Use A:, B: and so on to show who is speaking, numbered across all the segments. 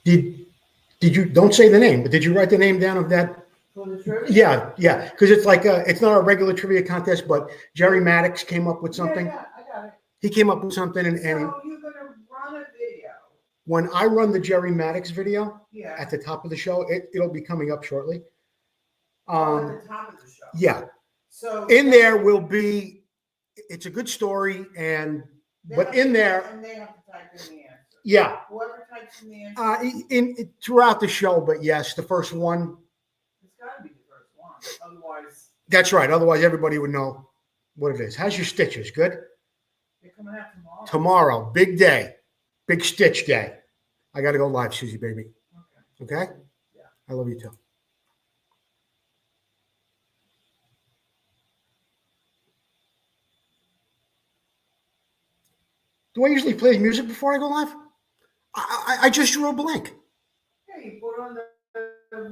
A: Did you, don't say the name, but did you write the name down of that?
B: For the trivia?
A: Yeah. Because it's like, it's not a regular trivia contest, but Jerry Maddox came up with something.
B: Yeah, I got it.
A: He came up with something.
B: So you're going to run a video.
A: When I run the Jerry Maddox video at the
B: Yeah.
A: top of the show, it'll be coming up shortly.
B: At the top of the show.
A: Yeah.
B: So
A: In there will be, it's a good story, but in there,
B: and they have to type in the answer.
A: yeah.
B: Whoever types in the answer.
A: Throughout the show, but yes, the first one.
B: It's got to be the first one. Otherwise.
A: That's right. Otherwise, everybody would know what it is. How's your stitches? Good?
B: They're coming out tomorrow.
A: Tomorrow, big day. Big stitch day. I got to go live, Susie, baby. Okay?
B: Yeah.
A: I love you too. Do I usually play music before I go live? I just drew a blank.
B: Yeah, you put on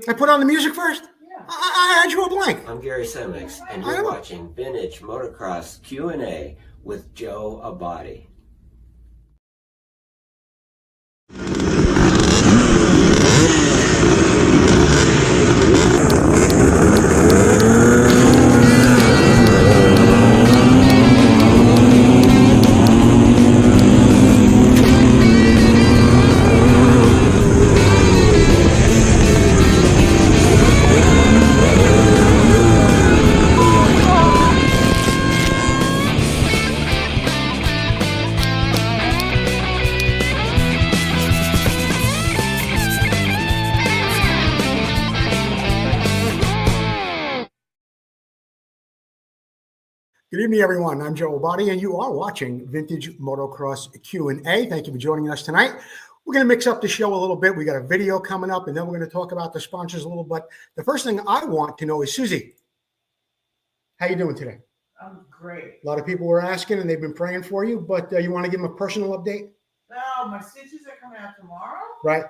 A: I put on the music first?
B: Yeah.
A: I drew a blank.
C: I'm Gary Semix, and you're watching Vintage Motocross Q&A with Joe Abbate.
A: Good evening, everyone. I'm Joe Abbate, and you are watching Vintage Motocross Q&A. Thank you for joining us tonight. We're going to mix up the show a little bit. We got a video coming up, and then we're going to talk about the sponsors a little bit. The first thing I want to know is, Susie, how you doing today?
B: I'm great.
A: A lot of people were asking, and they've been praying for you, but you want to give them a personal update?
B: No, my stitches are coming out tomorrow.
A: Right.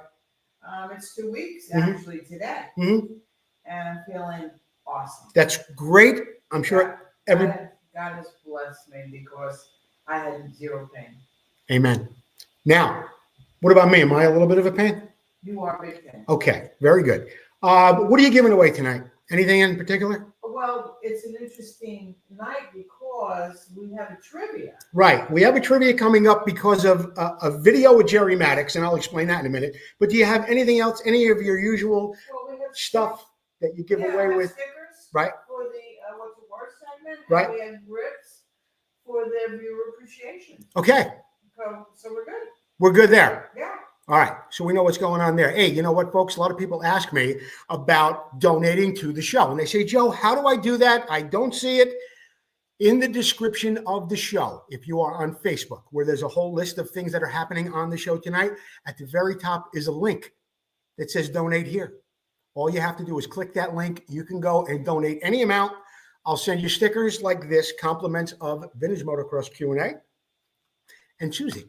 B: It's 2 weeks, actually, today.
A: Mm-hmm.
B: And I'm feeling awesome.
A: That's great. I'm sure
B: God has blessed me because I had zero pain.
A: Amen. Now, what about me? Am I a little bit of a pain?
B: You are a big pain.
A: Okay, very good. What are you giving away tonight? Anything in particular?
B: Well, it's an interesting night because we have a trivia.
A: Right. We have a trivia coming up because of a video with Jerry Maddox, and I'll explain that in a minute. But do you have anything else, any of your usual stuff that you give away with?
B: Stickers,
A: right.
B: For the What's the Word segment.
A: Right.
B: And we have grips for the viewer appreciation.
A: Okay.
B: So we're good.
A: We're good there.
B: Yeah.
A: All right. So we know what's going on there. Hey, you know what, folks? A lot of people ask me about donating to the show. And they say, Joe, how do I do that? I don't see it in the description of the show. If you are on Facebook, where there's a whole list of things that are happening on the show tonight, at the very top is a link that says donate here. All you have to do is click that link. You can go and donate any amount. I'll send you stickers like this, compliments of Vintage Motocross Q&A and Susie.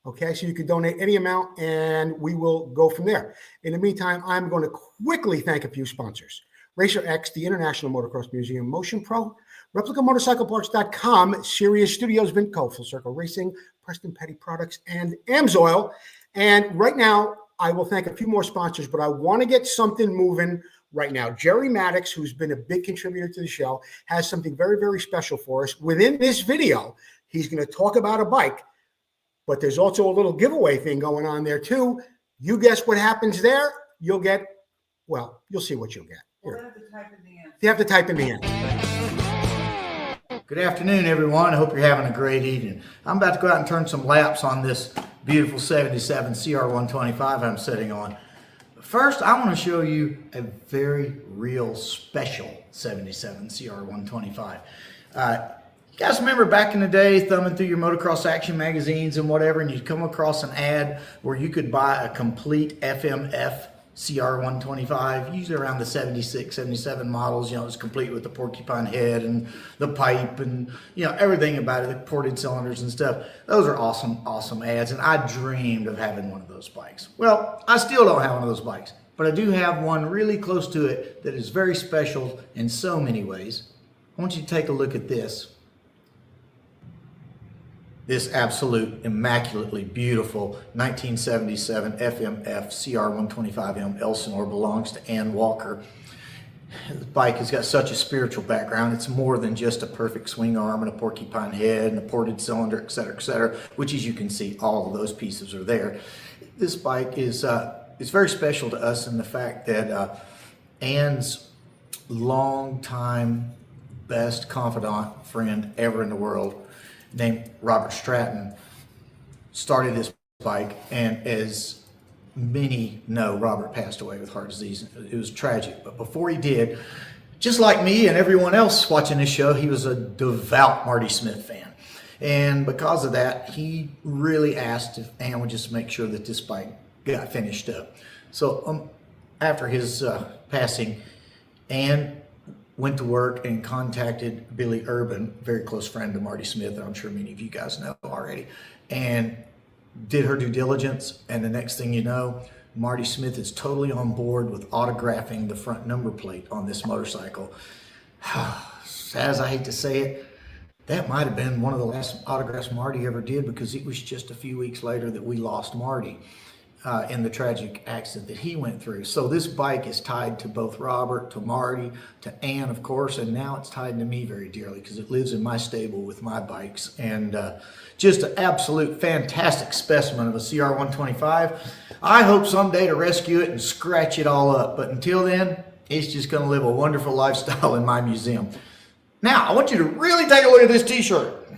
A: Okay, so you can donate any amount, and we will go from there. In the meantime, I'm going to quickly thank a few sponsors. Racer X, the International Motocross Museum, Motion Pro, ReplicaMotorcycleParts.com, Sirius Studios, Vintco, Full Circle Racing, Preston Petty Products, and Amsoil. And right now, I will thank a few more sponsors, but I want to get something moving right now. Jerry Maddox, who's been a big contributor to the show, has something very, very special for us. Within this video, he's going to talk about a bike, but there's also a little giveaway thing going on there too. You guess what happens there, you'll get, well, you'll see what you'll get.
B: We'll have to type in the answer.
A: You have to type in the answer.
D: Good afternoon, everyone. I hope you're having a great evening. I'm about to go out and turn some laps on this beautiful 77 CR125 I'm sitting on. First, I want to show you a very real special 77 CR125. You guys remember back in the day, thumbing through your motocross action magazines and whatever, and you'd come across an ad where you could buy a complete FMF CR125, usually around the 76, 77 models. You know, it's complete with the porcupine head and the pipe and, you know, everything about it, the ported cylinders and stuff. Those are awesome, awesome ads, and I dreamed of having one of those bikes. Well, I still don't have one of those bikes, but I do have one really close to it that is very special in so many ways. I want you to take a look at this. this absolute immaculately beautiful 1977 FMF CR125M Elsinore belongs to Ann Walker. The bike has got such a spiritual background. It's more than just a perfect swing arm and a porcupine head and a ported cylinder, et cetera, which, as you can see, all of those pieces are there. This bike is very special to us in the fact that Ann's longtime best confidant friend ever in the world, named Robert Stratton, started this bike, and as many know, Robert passed away with heart disease. It was tragic, but before he did, just like me and everyone else watching this show, he was a devout Marty Smith fan. And because of that, he really asked if Ann would just make sure that this bike got finished up. So after his passing, Ann went to work and contacted Billy Urban, very close friend of Marty Smith, I'm sure many of you guys know already, and did her due diligence. And the next thing you know, Marty Smith is totally on board with autographing the front number plate on this motorcycle. As I hate to say it, that might have been one of the last autographs Marty ever did, because it was just a few weeks later that we lost Marty in the tragic accident that he went through. So this bike is tied to both Robert, to Marty, to Ann, of course, and now it's tied to me very dearly because it lives in my stable with my bikes. And just an absolute fantastic specimen of a CR125. I hope someday to rescue it and scratch it all up. But until then, it's just going to live a wonderful lifestyle in my museum. Now, I want you to really take a look at this t-shirt.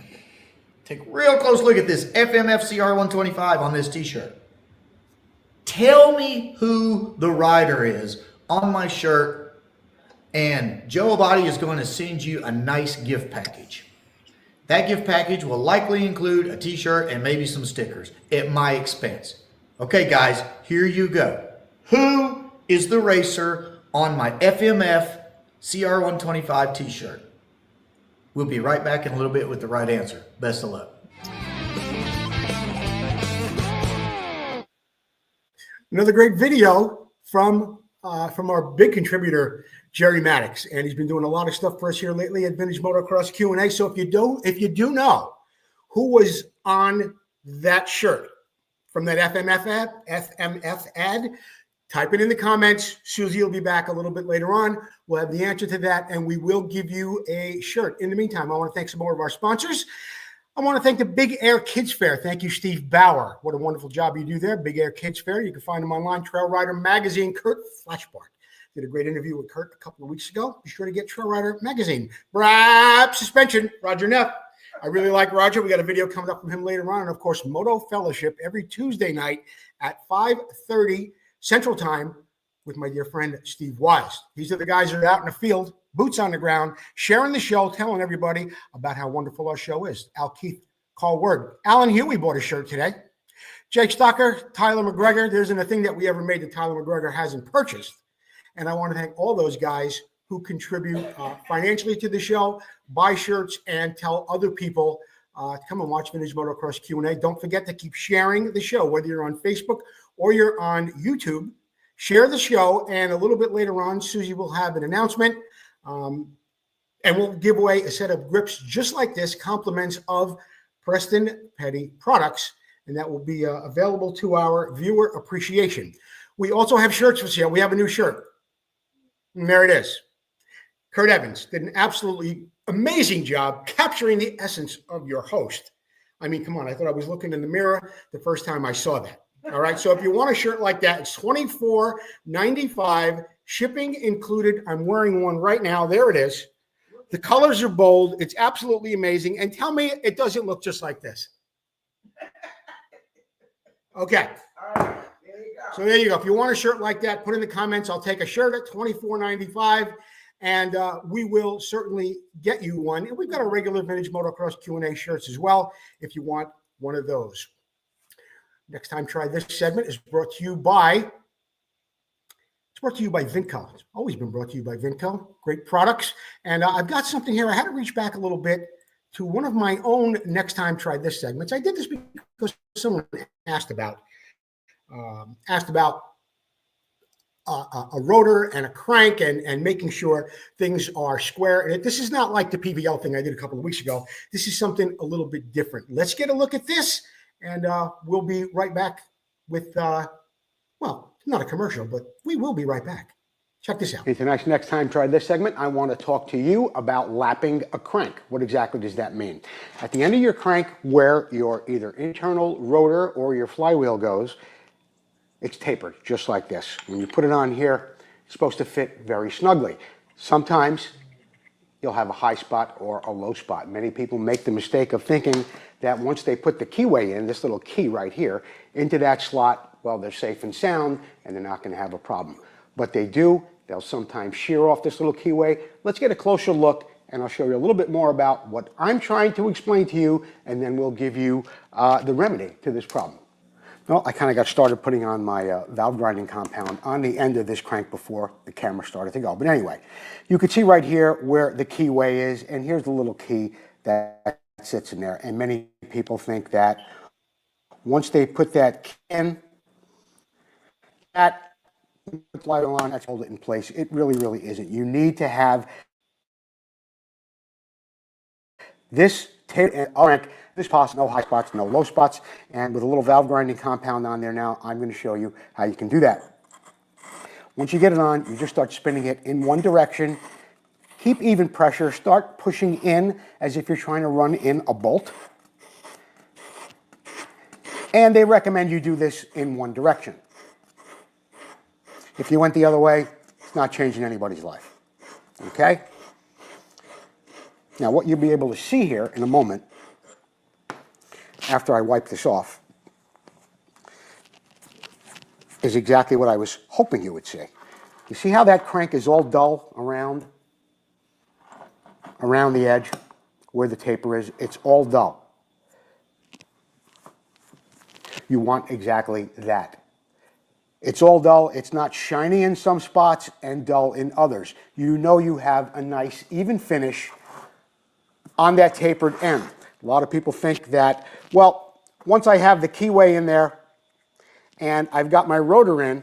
D: Take a real close look at this FMF CR125 on this t-shirt. Tell me who the rider is on my shirt, and Joe Abbate is going to send you a nice gift package. That gift package will likely include a t-shirt and maybe some stickers at my expense. Okay, guys, here you go. Who is the racer on my FMF CR125 t-shirt? We'll be right back in a little bit with the right answer. Best of luck.
A: Another great video from our big contributor, Jerry Maddox, and he's been doing a lot of stuff for us here lately at Vintage Motocross Q&A. So if you do know who was on that shirt from that FMF ad, type it in the comments. Susie will be back a little bit later on. We'll have the answer to that, and we will give you a shirt. In the meantime, I want to thank some more of our sponsors. I want to thank the Big Air Kids Fair. Thank you, Steve Bauer. What a wonderful job you do there. Big Air Kids Fair. You can find them online. Trail Rider Magazine. Kurt Flashbart did a great interview with Kurt a couple of weeks ago. Be sure to get Trail Rider Magazine. Brap suspension. Roger Neff. I really like Roger. We got a video coming up from him later on. And, of course, Moto Fellowship every Tuesday night at 5:30 Central Time with my dear friend Steve Wise. These are the guys that are out in the field, boots on the ground, sharing the show, telling everybody about how wonderful our show is. Al Keith, call word. Alan Huey bought a shirt today. Jake Stocker, Tyler McGregor. There isn't a thing that we ever made that Tyler McGregor hasn't purchased. And I want to thank all those guys who contribute financially to the show, buy shirts, and tell other people to come and watch Vintage Motocross Q&A. Don't forget to keep sharing the show, whether you're on Facebook or you're on YouTube. Share the show, and a little bit later on, Susie will have an announcement, and we'll give away a set of grips just like this, compliments of Preston Petty products, and that will be available to our viewer appreciation. We also have shirts for sale. We have a new shirt, and there it is. Kurt Evans did an absolutely amazing job capturing the essence of your host. I mean, come on, I thought I was looking in the mirror the first time I saw that. All right, so if you want a shirt like that, it's $24.95, shipping included. I'm wearing one right now. There it is. The colors are bold. It's absolutely amazing. And tell me it doesn't look just like this. Okay.
B: All right, there you go.
A: So there you go. If you want a shirt like that, put in the comments. I'll take a shirt at $24.95, and we will certainly get you one. And we've got our regular Vintage Motocross Q&A shirts as well if you want one of those. Next Time Try This segment is brought to you by Vinco. It's always been brought to you by Vinco. Great products. And I've got something here. I had to reach back a little bit to one of my own Next Time Try This segments. I did this because someone asked about a rotor and a crank and making sure things are square. And this is not like the PVL thing I did a couple of weeks ago. This is something a little bit different. Let's get a look at this, and we'll be right back with, well, not a commercial, but we will be right back. Check this out.
E: Hey, tonight's Next Time Try This segment, I want to talk to you about lapping a crank. What exactly does that mean? At the end of your crank, where your either internal rotor or your flywheel goes, it's tapered just like this. When you put it on here, it's supposed to fit very snugly. Sometimes you'll have a high spot or a low spot. Many people make the mistake of thinking that once they put the keyway in, this little key right here, into that slot, well, they're safe and sound and they're not going to have a problem. But they do. They'll sometimes shear off this little keyway. Let's get a closer look, and I'll show you a little bit more about what I'm trying to explain to you, and then we'll give you the remedy to this problem. Well, I kind of got started putting on my valve grinding compound on the end of this crank before the camera started to go. But anyway, you can see right here where the keyway is, and here's the little key that sits in there. And many people think that once they put that key in, that light on, that's hold it in place. It really, really isn't. You need to have this crank, this possible, no high spots, no low spots, and with a little valve grinding compound on there now, I'm going to show you how you can do that. Once you get it on, you just start spinning it in one direction. Keep even pressure. Start pushing in as if you're trying to run in a bolt. And they recommend you do this in one direction. If you went the other way, it's not changing anybody's life. Okay? Now, what you'll be able to see here in a moment, after I wipe this off, is exactly what I was hoping you would see. You see how that crank is all dull around the edge where the taper is? It's all dull. You want exactly that. It's all dull. It's not shiny in some spots and dull in others. You know you have a nice even finish on that tapered end. A lot of people think that, well, once I have the keyway in there and I've got my rotor in,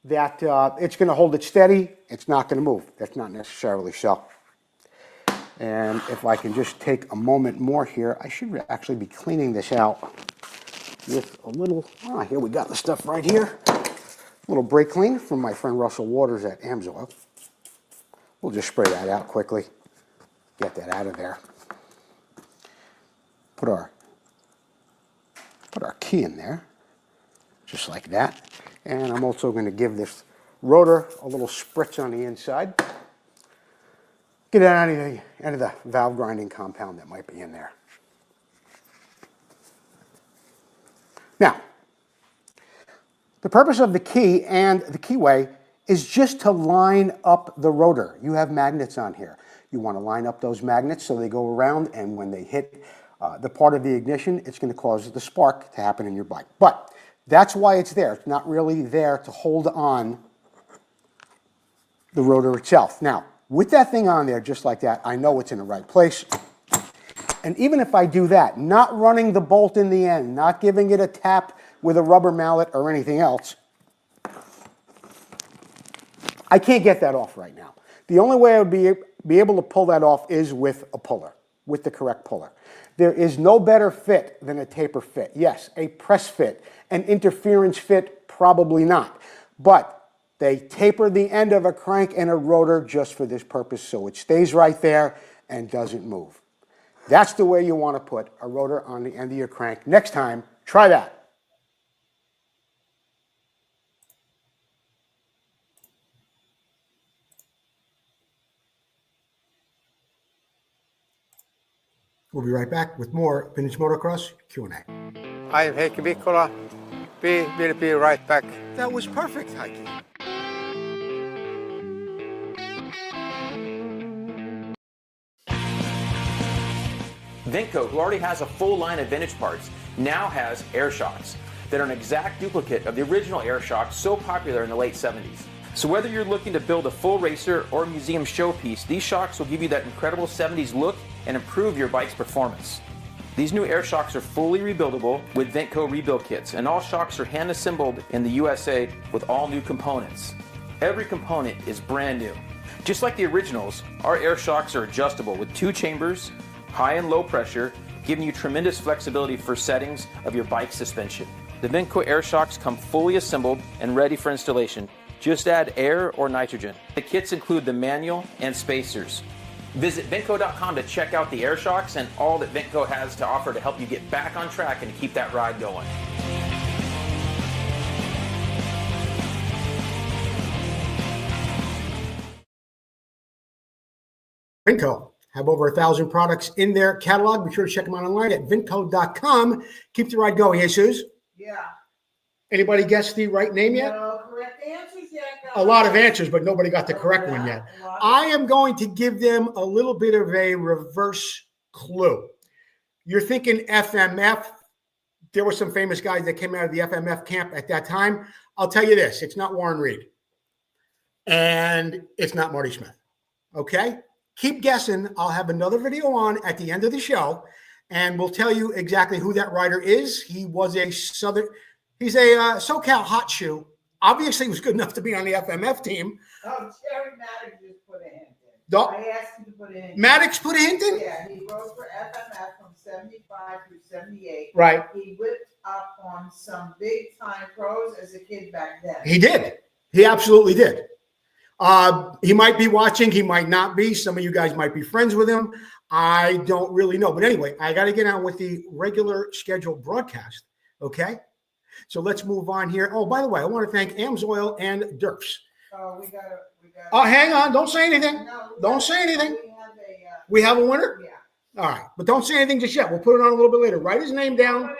E: that it's going to hold it steady. It's not going to move. That's not necessarily so. And if I can just take a moment more here, I should actually be cleaning this out with a little, here we got the stuff right here. A little brake clean from my friend Russell Waters at Amsoil. We'll just spray that out quickly. Get that out of there. Put our key in there, just like that. And I'm also going to give this rotor a little spritz on the inside. Get out of the valve grinding compound that might be in there. Now, the purpose of the key and the keyway is just to line up the rotor. You have magnets on here. You want to line up those magnets so they go around, and when they hit the part of the ignition, it's going to cause the spark to happen in your bike. But that's why it's there. It's not really there to hold on the rotor itself. Now, with that thing on there, just like that, I know it's in the right place. And even if I do that, not running the bolt in the end, not giving it a tap with a rubber mallet or anything else, I can't get that off right now. The only way I would be able to pull that off is with a puller, with the correct puller. There is no better fit than a taper fit. Yes, a press fit, an interference fit, probably not. But they taper the end of a crank and a rotor just for this purpose, so it stays right there and doesn't move. That's the way you want to put a rotor on the end of your crank. Next time, try that.
A: We'll be right back with more Vintage Motocross Q&A.
F: I'm Heikki Mikkola. We will be right back.
A: That was perfect, Heikki.
G: Vinco, who already has a full line of vintage parts, now has air shocks that are an exact duplicate of the original air shocks so popular in the late 70s. So whether you're looking to build a full racer or museum showpiece, these shocks will give you that incredible 70s look and improve your bike's performance. These new air shocks are fully rebuildable with Ventco rebuild kits, and all shocks are hand assembled in the USA with all new components. Every component is brand new. Just like the originals, our air shocks are adjustable with 2 chambers, high and low pressure, giving you tremendous flexibility for settings of your bike suspension. The Ventco air shocks come fully assembled and ready for installation. Just add air or nitrogen. The kits include the manual and spacers. Visit Ventco.com to check out the air shocks and all that Ventco has to offer to help you get back on track and to keep that ride going.
A: Ventco have over 1,000 products in their catalog. Be sure to check them out online at Ventco.com. Keep the ride going, Jesus.
B: Yeah.
A: Anybody guess the right name yet?
B: No correct answers yet, guys.
A: A lot of answers, but nobody got the correct one yet. I am going to give them a little bit of a reverse clue. You're thinking FMF. There were some famous guys that came out of the FMF camp at that time. I'll tell you this, it's not Warren Reed. And it's not Marty Smith. Okay? Keep guessing. I'll have another video on at the end of the show, and we'll tell you exactly who that rider is. He was a he's a SoCal hot shoe. Obviously, he was good enough to be on the FMF team.
B: Oh, Jerry Maddox just put a hint in.
A: No.
B: I asked him to put a hint in.
A: Maddox put a hint in?
B: Yeah, he rode for FMF from 75 through 78.
A: Right.
B: He whipped up on some big time pros as a kid back then.
A: He did. He absolutely did. He might be watching. He might not be. Some of you guys might be friends with him. I don't really know. But anyway, I got to get on with the regular scheduled broadcast. Okay? So let's move on here. Oh, by the way, I want to thank AMSOIL and DERFs.
B: Oh, we got.
A: Oh, hang on. Don't say anything.
B: No,
A: Don't say anything.
B: We have
A: We have a winner?
B: Yeah.
A: All right. But don't say anything just yet. We'll put it on a little bit later. Write his name down.
B: But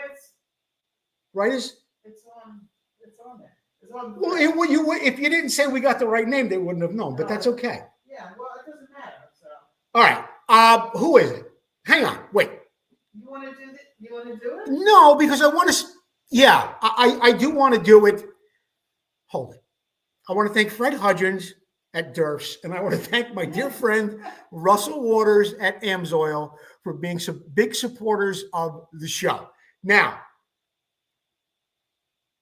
A: Write his.
B: it's on there. It's on.
A: Well, if you didn't say we got the right name, they wouldn't have known. But that's okay.
B: Yeah. Well, it doesn't matter. So.
A: All right. Who is it? Hang on. Wait.
B: You want to do it? You want to do it?
A: No, because I want to. Yeah, I do want to do it. Hold it. I want to thank Fred Hudgens at DERFs, and I want to thank my dear friend Russell Waters at AMSOIL for being some big supporters of the show. Now,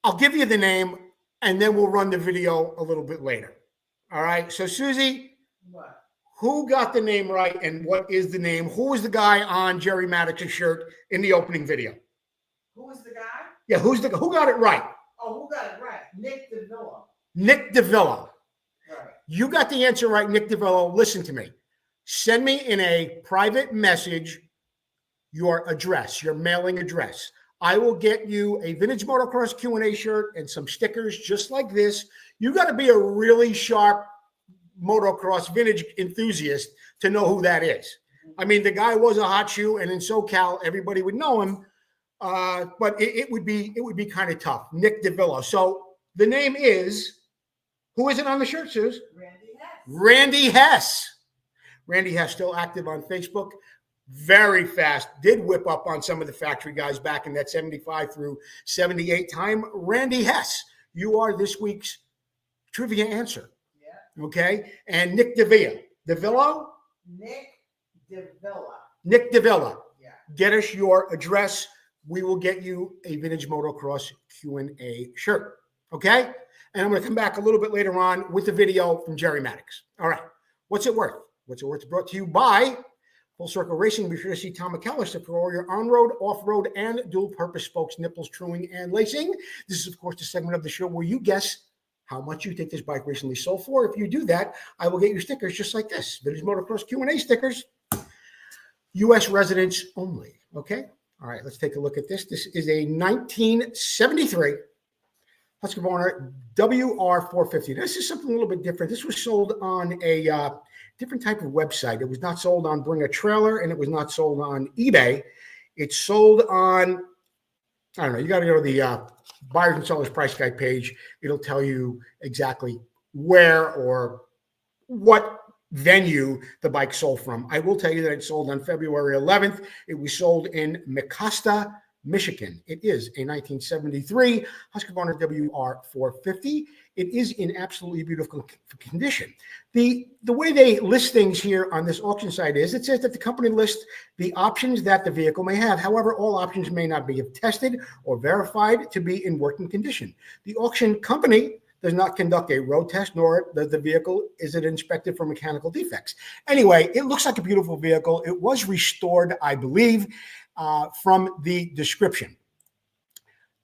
A: I'll give you the name, and then we'll run the video a little bit later. All right. So, Susie,
B: What?
A: who got the name right, and what is the name? Who was the guy on Jerry Maddox's shirt in the opening video?
B: Who was the guy?
A: Yeah, who got it right?
B: Oh, who got it right? Nick DeVilla.
A: Nick DeVilla.
B: Right.
A: You got the answer right, Nick DeVilla. Listen to me. Send me in a private message your address, your mailing address. I will get you a Vintage Motocross Q&A shirt and some stickers just like this. You got to be a really sharp motocross vintage enthusiast to know who that is. I mean, the guy was a hot shoe, and in SoCal, everybody would know him. But it would be kind of tough. Nick DeVilla. So the name is, who is it on the shirt, Suze?
B: Randy Hess.
A: Randy Hess. Randy Hess, still active on Facebook. Very fast. Did whip up on some of the factory guys back in that 75 through 78 time. Randy Hess, you are this week's trivia answer.
B: Yeah.
A: Okay? And Nick DeVilla. DeVilla?
B: Nick DeVilla.
A: Nick DeVilla.
B: Yeah.
A: Get us your address. We will get you a Vintage Motocross Q&A shirt. Okay? And I'm going to come back a little bit later on with the video from Jerry Maddox. All right. What's it worth? What's it worth? Brought to you by Full Circle Racing. Be sure to see Tom McAllister for all your on-road, off-road, and dual-purpose spokes, nipples, truing, and lacing. This is, of course, the segment of the show where you guess how much you think this bike recently sold for. If you do that, I will get you stickers just like this. Vintage Motocross Q&A stickers. U.S. residents only. Okay? All right, let's take a look at this. This is a 1973 Husqvarna WR450. This is something a little bit different. This was sold on a different type of website. It was not sold on Bring a Trailer, and it was not sold on eBay. It's sold on, I don't know, you got to go to the buyers and sellers price guide page. It'll tell you exactly where or what venue the bike sold from. I will tell you that it sold on February 11th. It was sold in Mecosta, Michigan. It is a 1973 Husqvarna WR450. It is in absolutely beautiful condition. The way they list things here on this auction site is it says that the company lists the options that the vehicle may have. However, all options may not be tested or verified to be in working condition. The auction company does not conduct a road test, nor does the vehicle is it inspected for mechanical defects. Anyway, it looks like a beautiful vehicle. It was restored, I believe, from the description.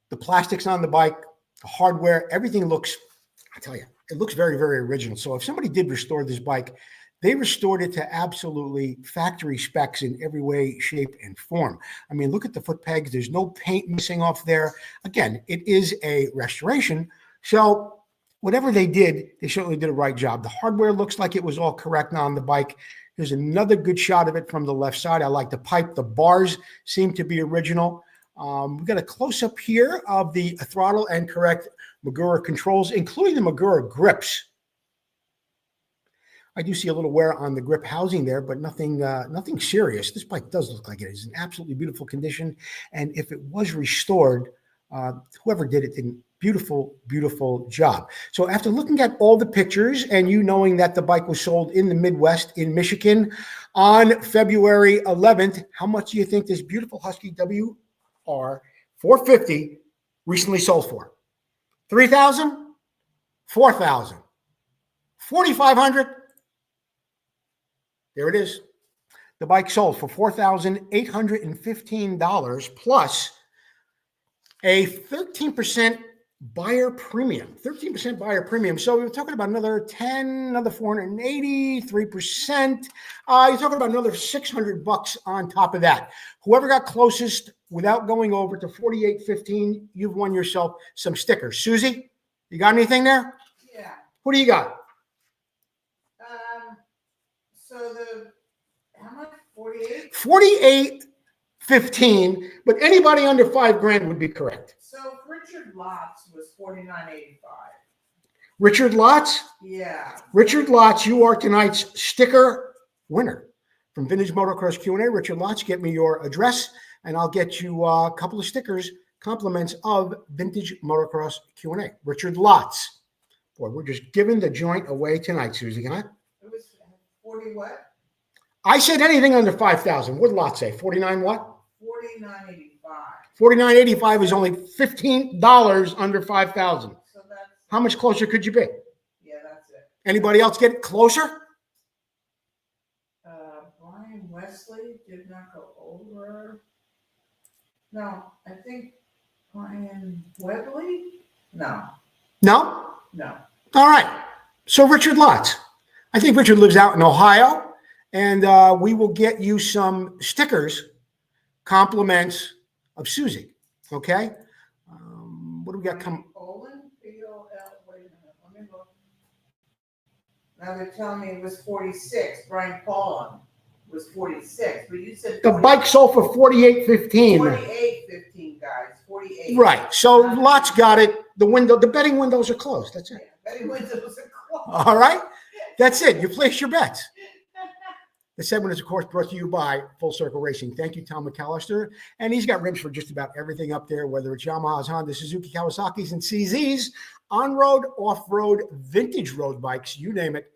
A: The plastics on the bike, the hardware, everything looks, I tell you, it looks very, very original. So if somebody did restore this bike, they restored it to absolutely factory specs in every way, shape, and form. I mean, look at the foot pegs. There's no paint missing off there. Again, it is a restoration. So whatever they did, they certainly did a right job. The hardware looks like it was all correct on the bike. There's another good shot of it from the left side. I like the pipe. The bars seem to be original. We've got a close-up here of the throttle and correct Magura controls, including the Magura grips. I do see a little wear on the grip housing there, but nothing serious. This bike does look like it is in absolutely beautiful condition. And if it was restored, whoever did it did a beautiful, beautiful job. So after looking at all the pictures and you knowing that the bike was sold in the Midwest in Michigan on February 11th, how much do you think this beautiful Husky WR450 recently sold for? $3,000? $4,000? $4,500? There it is. The bike sold for $4,815 plus a 13% buyer premium. 13% buyer premium. So we're talking about another 10, another 480, 3%. You're talking about another $600 on top of that. Whoever got closest without going over to 48.15, you've won yourself some stickers. Susie, you got anything there?
B: Yeah.
A: What do you got?
B: So how much? 48?
A: 48.15, but anybody under $5,000 would be correct.
B: So Richard Lotz was 49.85.
A: Richard Lotz?
B: Yeah.
A: Richard Lotz, you are tonight's sticker winner from Vintage Motocross Q&A. Richard Lotz, get me your address, and I'll get you a couple of stickers, compliments of Vintage Motocross Q&A. Richard Lotz. Boy, we're just giving the joint away tonight, Susie. Can I?
B: It was 40 what?
A: I said anything under 5,000. What did Lotz say? 49 what?
B: 49.85.
A: 49.85 is only $15 under 5,000.
B: So that's,
A: How much closer could you be?
B: yeah, that's it.
A: Anybody else get closer?
B: Brian Wesley did not go over. No, I think Brian Webley? No,
A: No?
B: no.
A: All right. So Richard Lotz. I think Richard lives out in Ohio, and we will get you some stickers, compliments of Susie. Okay? What do we got coming?
B: Poland? P-O-L, wait a minute, let me look. Now they're telling me it was 46. Brian Poland was 46, but you said
A: The bike sold for 48.15.
B: 48.15, guys, 48.
A: Right. So Lotz got it. The betting windows are closed. That's it.
B: Yeah, betting windows are closed.
A: All right. That's it. You place your bets. The segment is, of course, brought to you by Full Circle Racing. Thank you, Tom McAllister. And he's got rims for just about everything up there, whether it's Yamahas, Honda, Suzuki, Kawasaki's, and CZs, on-road, off-road, vintage road bikes, you name it.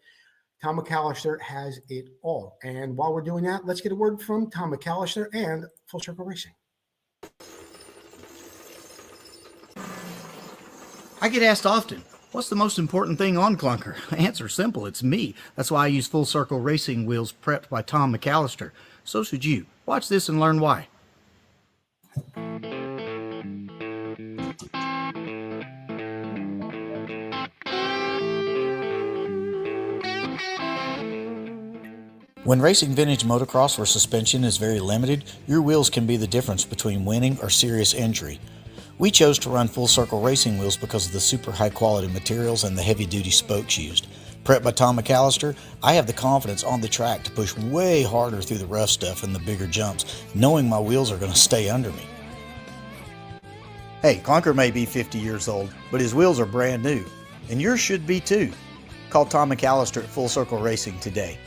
A: Tom McAllister has it all. And while we're doing that, let's get a word from Tom McAllister and Full Circle Racing.
D: I get asked often, what's the most important thing on Clunker? Answer's simple, it's me. That's why I use Full Circle Racing wheels prepped by Tom McAllister. So should you. Watch this and learn why. When racing vintage motocross where suspension is very limited, your wheels can be the difference between winning or serious injury. We chose to run Full Circle Racing wheels because of the super high quality materials and the heavy duty spokes used. Prepped by Tom McAllister, I have the confidence on the track to push way harder through the rough stuff and the bigger jumps, knowing my wheels are going to stay under me. Hey, Clunker may be 50 years old, but his wheels are brand new, and yours should be too. Call Tom McAllister at Full Circle Racing today.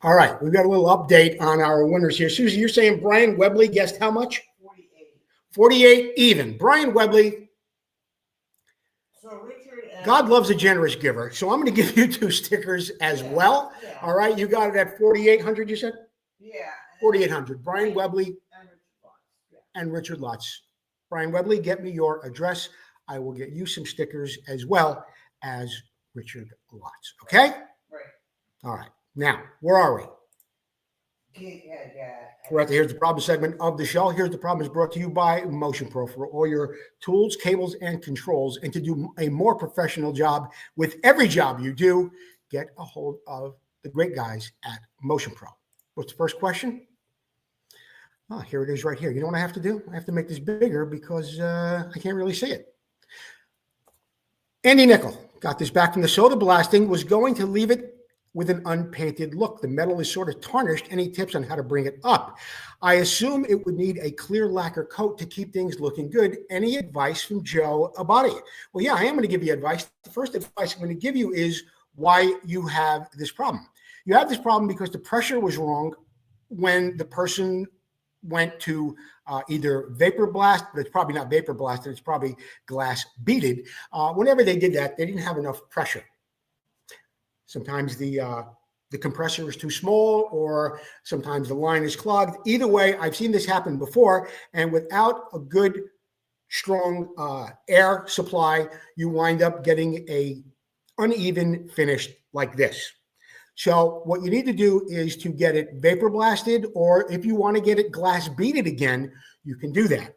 A: All right, we've got a little update on our winners here. Susie, you're saying Brian Webley guessed how much?
B: 48.
A: 48 even. Brian Webley,
B: So Richard and.
A: God loves a generous giver. So I'm going to give you 2 stickers as well.
B: Yeah.
A: All right, you got it at 4,800, you said?
B: Yeah.
A: 4,800. Brian Webley
B: And Richard Fox, yeah.
A: and Richard Lutz. Brian Webley, get me your address. I will get you some stickers as well as Richard Lutz. Okay?
B: Right.
A: All right. Now, where are we?
B: Yeah.
A: We're at the Here's the Problem segment of the show. Here's the Problem is brought to you by Motion Pro for all your tools, cables, and controls. And to do a more professional job with every job you do, get a hold of the great guys at Motion Pro. What's the first question? Oh, here it is right here. You know what I have to do? I have to make this bigger because I can't really see it. Andy Nickel got this back from the soda blasting, was going to leave it with an unpainted look. The metal is sort of tarnished. Any tips on how to bring it up? I assume it would need a clear lacquer coat to keep things looking good. Any advice from Joe Abbate? Well, yeah, I am going to give you advice. The first advice I'm going to give you is why you have this problem. You have this problem because the pressure was wrong when the person went to either vapor blast, but it's probably not vapor blasted, it's probably glass beaded. Whenever they did that, they didn't have enough pressure. Sometimes the compressor is too small, or sometimes the line is clogged. Either way, I've seen this happen before, and without a good, strong air supply, you wind up getting a uneven finish like this. So what you need to do is to get it vapor blasted, or if you want to get it glass beaded again, you can do that.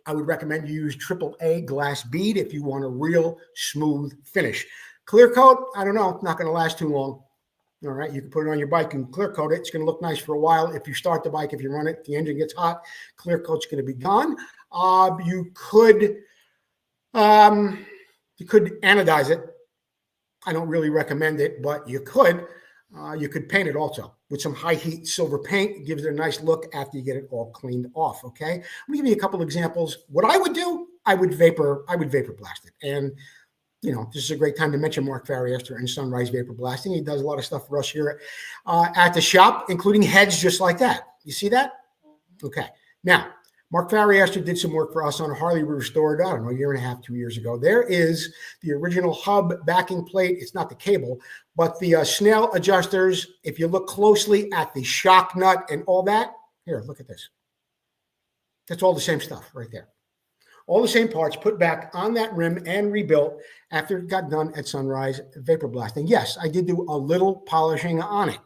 A: I would recommend you use AAA glass bead if you want a real smooth finish. Clear coat, I don't know, not going to last too long. All right, you can put it on your bike and clear coat it. It's going to look nice for a while. If you start the bike, if you run it, the engine gets hot, clear coat's going to be gone. You could anodize it. I don't really recommend it, but you could. You could paint it also with some high heat silver paint. It gives it a nice look after you get it all cleaned off. Okay, I'm gonna give you a couple examples. What I would do, I would vapor blast it. And you know, this is a great time to mention Mark Farriester and Sunrise Vapor Blasting. He does a lot of stuff for us here at the shop, including heads just like that. You see that? Okay. Now, Mark Farriester did some work for us on a Harley we restored, I don't know, a year and a half, 2 years ago. There is the original hub backing plate. It's not the cable, but the snail adjusters. If you look closely at the shock nut and all that, here, look at this. That's all the same stuff right there. All the same parts put back on that rim and rebuilt after it got done at Sunrise Vapor Blasting. Yes, I did do a little polishing on it.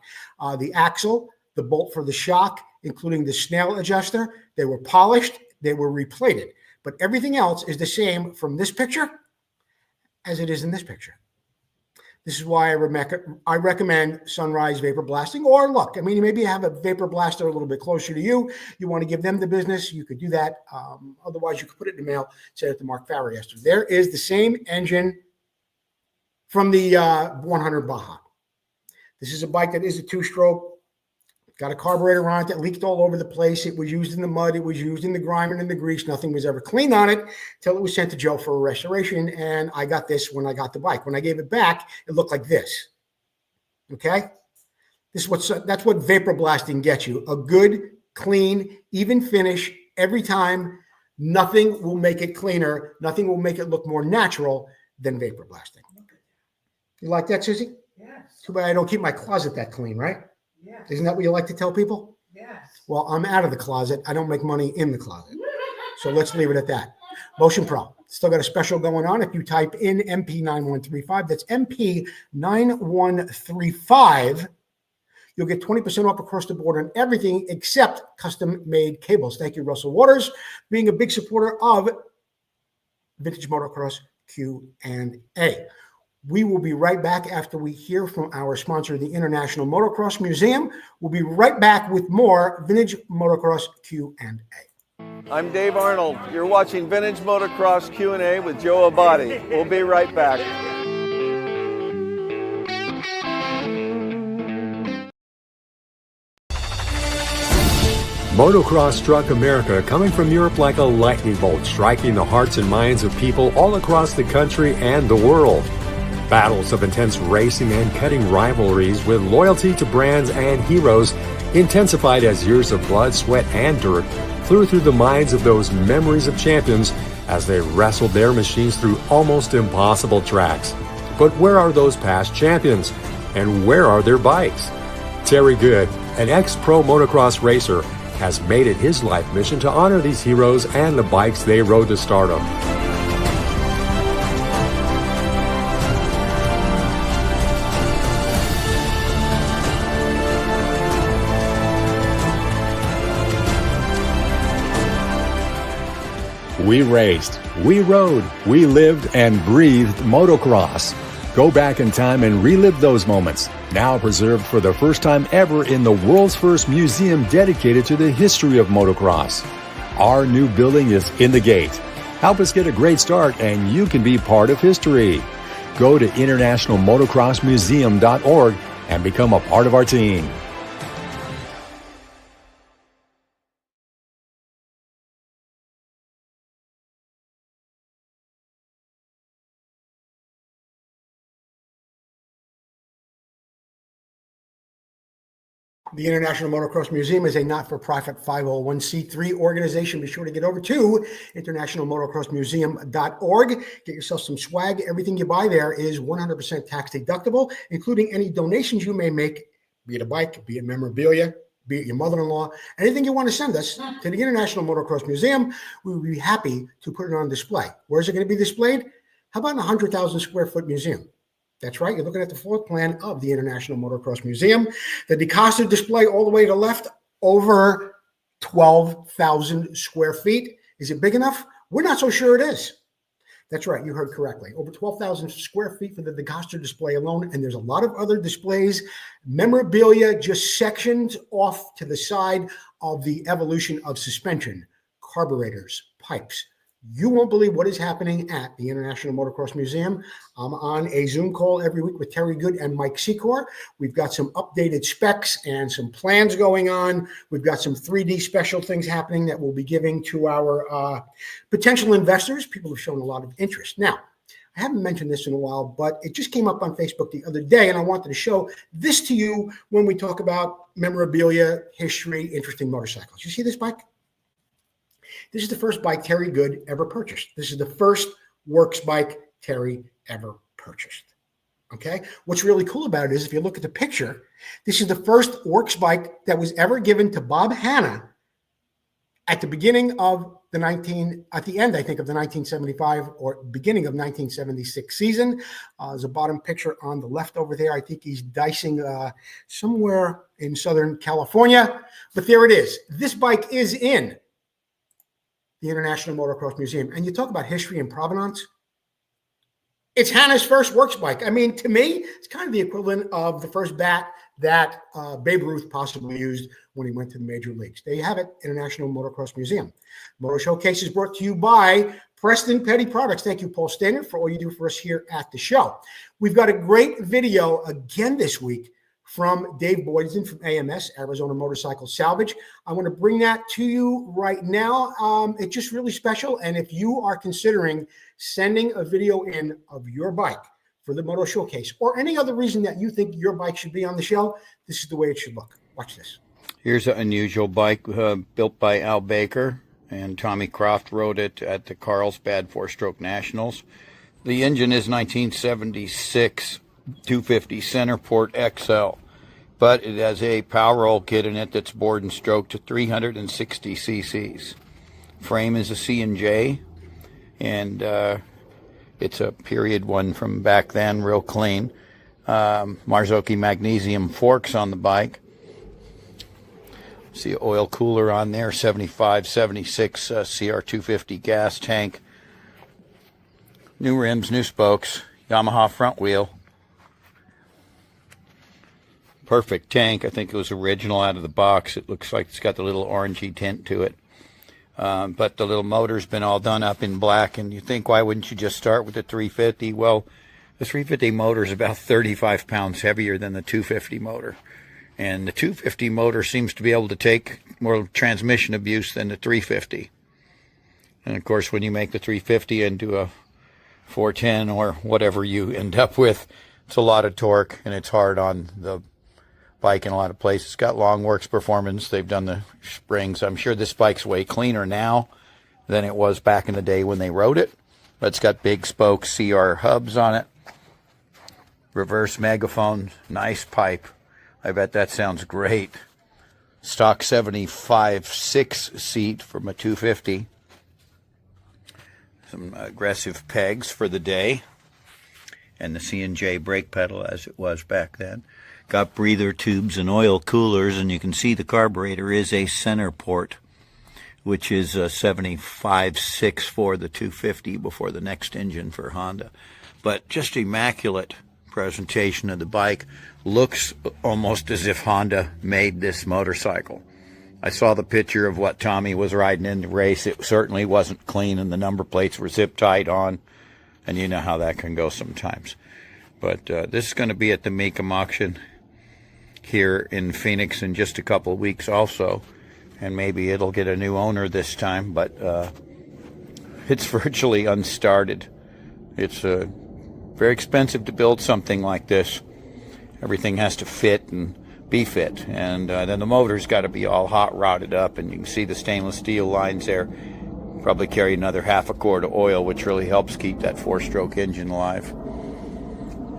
A: The axle, the bolt for the shock, including the snail adjuster, they were polished, they were replated. But everything else is the same from this picture as it is in this picture. This is why I recommend Sunrise Vapor Blasting. Or look, I mean, maybe you have a vapor blaster a little bit closer to you. You want to give them the business, you could do that. Otherwise, you could put it in the mail, send it to Mark Farriester. There is the same engine from the 100 Baja. This is a bike that is a two-stroke. Got a carburetor on it that leaked all over the place. It was used in the mud. It was used in the grime and in the grease. Nothing was ever cleaned on it until it was sent to Joe for a restoration. And I got this when I got the bike. When I gave it back, it looked like this. Okay? That's what vapor blasting gets you. A good, clean, even finish every time. Nothing will make it cleaner. Nothing will make it look more natural than vapor blasting. You like that, Susie?
B: Yes.
A: Too bad I don't keep my closet that clean, right?
B: Yes.
A: Isn't that what you like to tell people?
B: Yes.
A: Well, I'm out of the closet. I don't make money in the closet. So let's leave it at that. Motion Pro. Still got a special going on. If you type in MP9135, that's MP9135, you'll get 20% off across the board on everything except custom-made cables. Thank you, Russell Waters, being a big supporter of Vintage Motocross Q&A. We will be right back after we hear from our sponsor, the International Motocross Museum. We'll be right back with more Vintage Motocross Q&A.
H: I'm Dave Arnold. You're watching Vintage Motocross Q&A with Joe Abbate. We'll be right back.
I: Motocross struck America, coming from Europe like a lightning bolt, striking the hearts and minds of people all across the country and the world. Battles of intense racing and cutting rivalries with loyalty to brands and heroes intensified as years of blood, sweat, and dirt flew through the minds of those memories of champions as they wrestled their machines through almost impossible tracks. But where are those past champions? And where are their bikes? Terry Good, an ex-pro motocross racer, has made it his life mission to honor these heroes and the bikes they rode to stardom. We raced, we rode, we lived and breathed motocross. Go back in time and relive those moments, now preserved for the first time ever in the world's first museum dedicated to the history of motocross. Our new building is in the gate. Help us get a great start and you can be part of history. Go to internationalmotocrossmuseum.org and become a part of our team.
A: The International Motocross Museum is a not-for-profit 501c3 organization. Be sure to get over to internationalmotocrossmuseum.org. Get yourself some swag. Everything you buy there is 100% tax deductible, including any donations you may make, be it a bike, be it memorabilia, be it your mother-in-law, anything you want to send us to the International Motocross Museum. We would be happy to put it on display. Where is it going to be displayed? How about in a 100,000 square foot museum? That's right. You're looking at the floor plan of the International Motocross Museum. The DeCosta display all the way to the left, over 12,000 square feet. Is it big enough? We're not so sure it is. That's right. You heard correctly. Over 12,000 square feet for the DeCosta display alone. And there's a lot of other displays, memorabilia, just sections off to the side of the evolution of suspension, carburetors, pipes. You won't believe what is happening at the International Motocross Museum. I'm on a Zoom call every week with Terry Good and Mike Secor. We've got some updated specs and some plans going on. We've got some 3D special things happening that we'll be giving to our potential investors. People have shown a lot of interest. Now, I haven't mentioned this in a while, but it just came up on Facebook the other day, and I wanted to show this to you when we talk about memorabilia, history, interesting motorcycles. You see this bike? This is the first bike Terry Good ever purchased. This is the first works bike Terry ever purchased. Okay? What's really cool about it is if you look at the picture, this is the first works bike that was ever given to Bob Hanna at the beginning of at the end, I think, of the 1975 or beginning of 1976 season. There's a bottom picture on the left over there. I think he's dicing somewhere in Southern California. But there it is. This bike is in the International Motocross Museum. And you talk about history and provenance. It's Hanna's first works bike. I mean, to me, it's kind of the equivalent of the first bat that Babe Ruth possibly used when he went to the major leagues. There you have it, International Motocross Museum. Motor Showcase is brought to you by Preston Petty Products. Thank you, Paul Standard, for all you do for us here at the show. We've got a great video again this week from Dave Boyden from AMS, Arizona Motorcycle Salvage. I want to bring that to you right now. It's just really special. And if you are considering sending a video in of your bike for the Moto Showcase or any other reason that you think your bike should be on the show, this is the way it should look. Watch this.
J: Here's an unusual bike built by Al Baker, and Tommy Croft rode it at the Carlsbad Four-Stroke Nationals. The engine is 1976 250 Centerport XL, but it has a power roll kit in it that's bored and stroked to 360 cc's. Frame is a C&J, and it's a period one from back then, real clean. Marzocchi magnesium forks on the bike. See an oil cooler on there, 75, 76 CR250 gas tank. New rims, new spokes, Yamaha front wheel. Perfect tank. I think it was original out of the box. It looks like it's got the little orangey tint to it. But the little motor's been all done up in black, and you think, why wouldn't you just start with the 350? Well, the 350 motor is about 35 pounds heavier than the 250 motor. And the 250 motor seems to be able to take more transmission abuse than the 350. And of course, when you make the 350 into a 410 or whatever you end up with. It's a lot of torque, and it's hard on the bike in a lot of places. It's got long works performance. They've done the springs. I'm sure this bike's way cleaner now than it was back in the day when they rode it. But it's got big spoke CR hubs on it. Reverse megaphone, nice pipe. I bet that sounds great. Stock 75 6-seat from a 250. Some aggressive pegs for the day. And the C&J brake pedal as it was back then. Got breather tubes and oil coolers, and you can see the carburetor is a center port, which is a 75.6 for the 250 before the next engine for Honda. But just immaculate presentation of the bike. Looks almost as if Honda made this motorcycle. I saw the picture of what Tommy was riding in the race. It certainly wasn't clean, and the number plates were zip tied on, and you know how that can go sometimes. But this is going to be at the Mecum auction here in Phoenix in just a couple of weeks also, and maybe it'll get a new owner this time, but it's virtually unstarted. It's very expensive to build something like this. Everything has to fit and be fit, and then the motor's got to be all hot rodded up, and you can see the stainless steel lines there. Probably carry another half a quart of oil, which really helps keep that 4-stroke engine alive.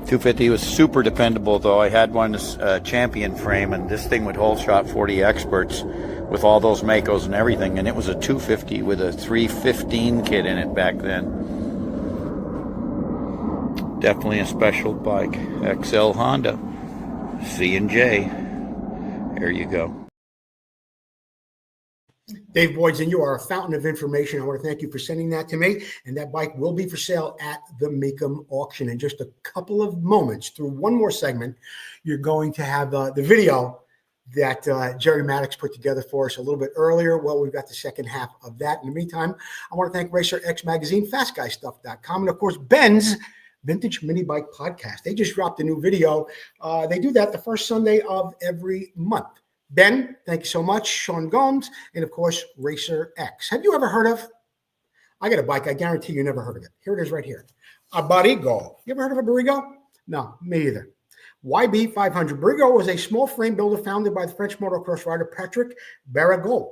J: 250 was super dependable, though. I had one champion frame, and this thing would hold shot 40 experts with all those Makos and everything, and it was a 250 with a 315 kit in it back then. Definitely a special bike. XL Honda, C&J. There you go.
A: Dave Boydson, you are a fountain of information. I want to thank you for sending that to me. And that bike will be for sale at the Mecum auction in just a couple of moments. Through one more segment, you're going to have the video that Jerry Maddox put together for us a little bit earlier. Well, we've got the second half of that. In the meantime, I want to thank Racer X Magazine, FastGuyStuff.com, and of course, Ben's Vintage Mini Bike Podcast. They just dropped a new video. They do that the first Sunday of every month. Ben, thank you so much. Sean Gomes, and of course, Racer X. Have you ever heard of? I got a bike. I guarantee you never heard of it. Here it is right here. A Barrigo. You ever heard of a Barrigo? No, me either. YB 500. Barrigo was a small frame builder founded by the French motocross rider Patrick Barrigo.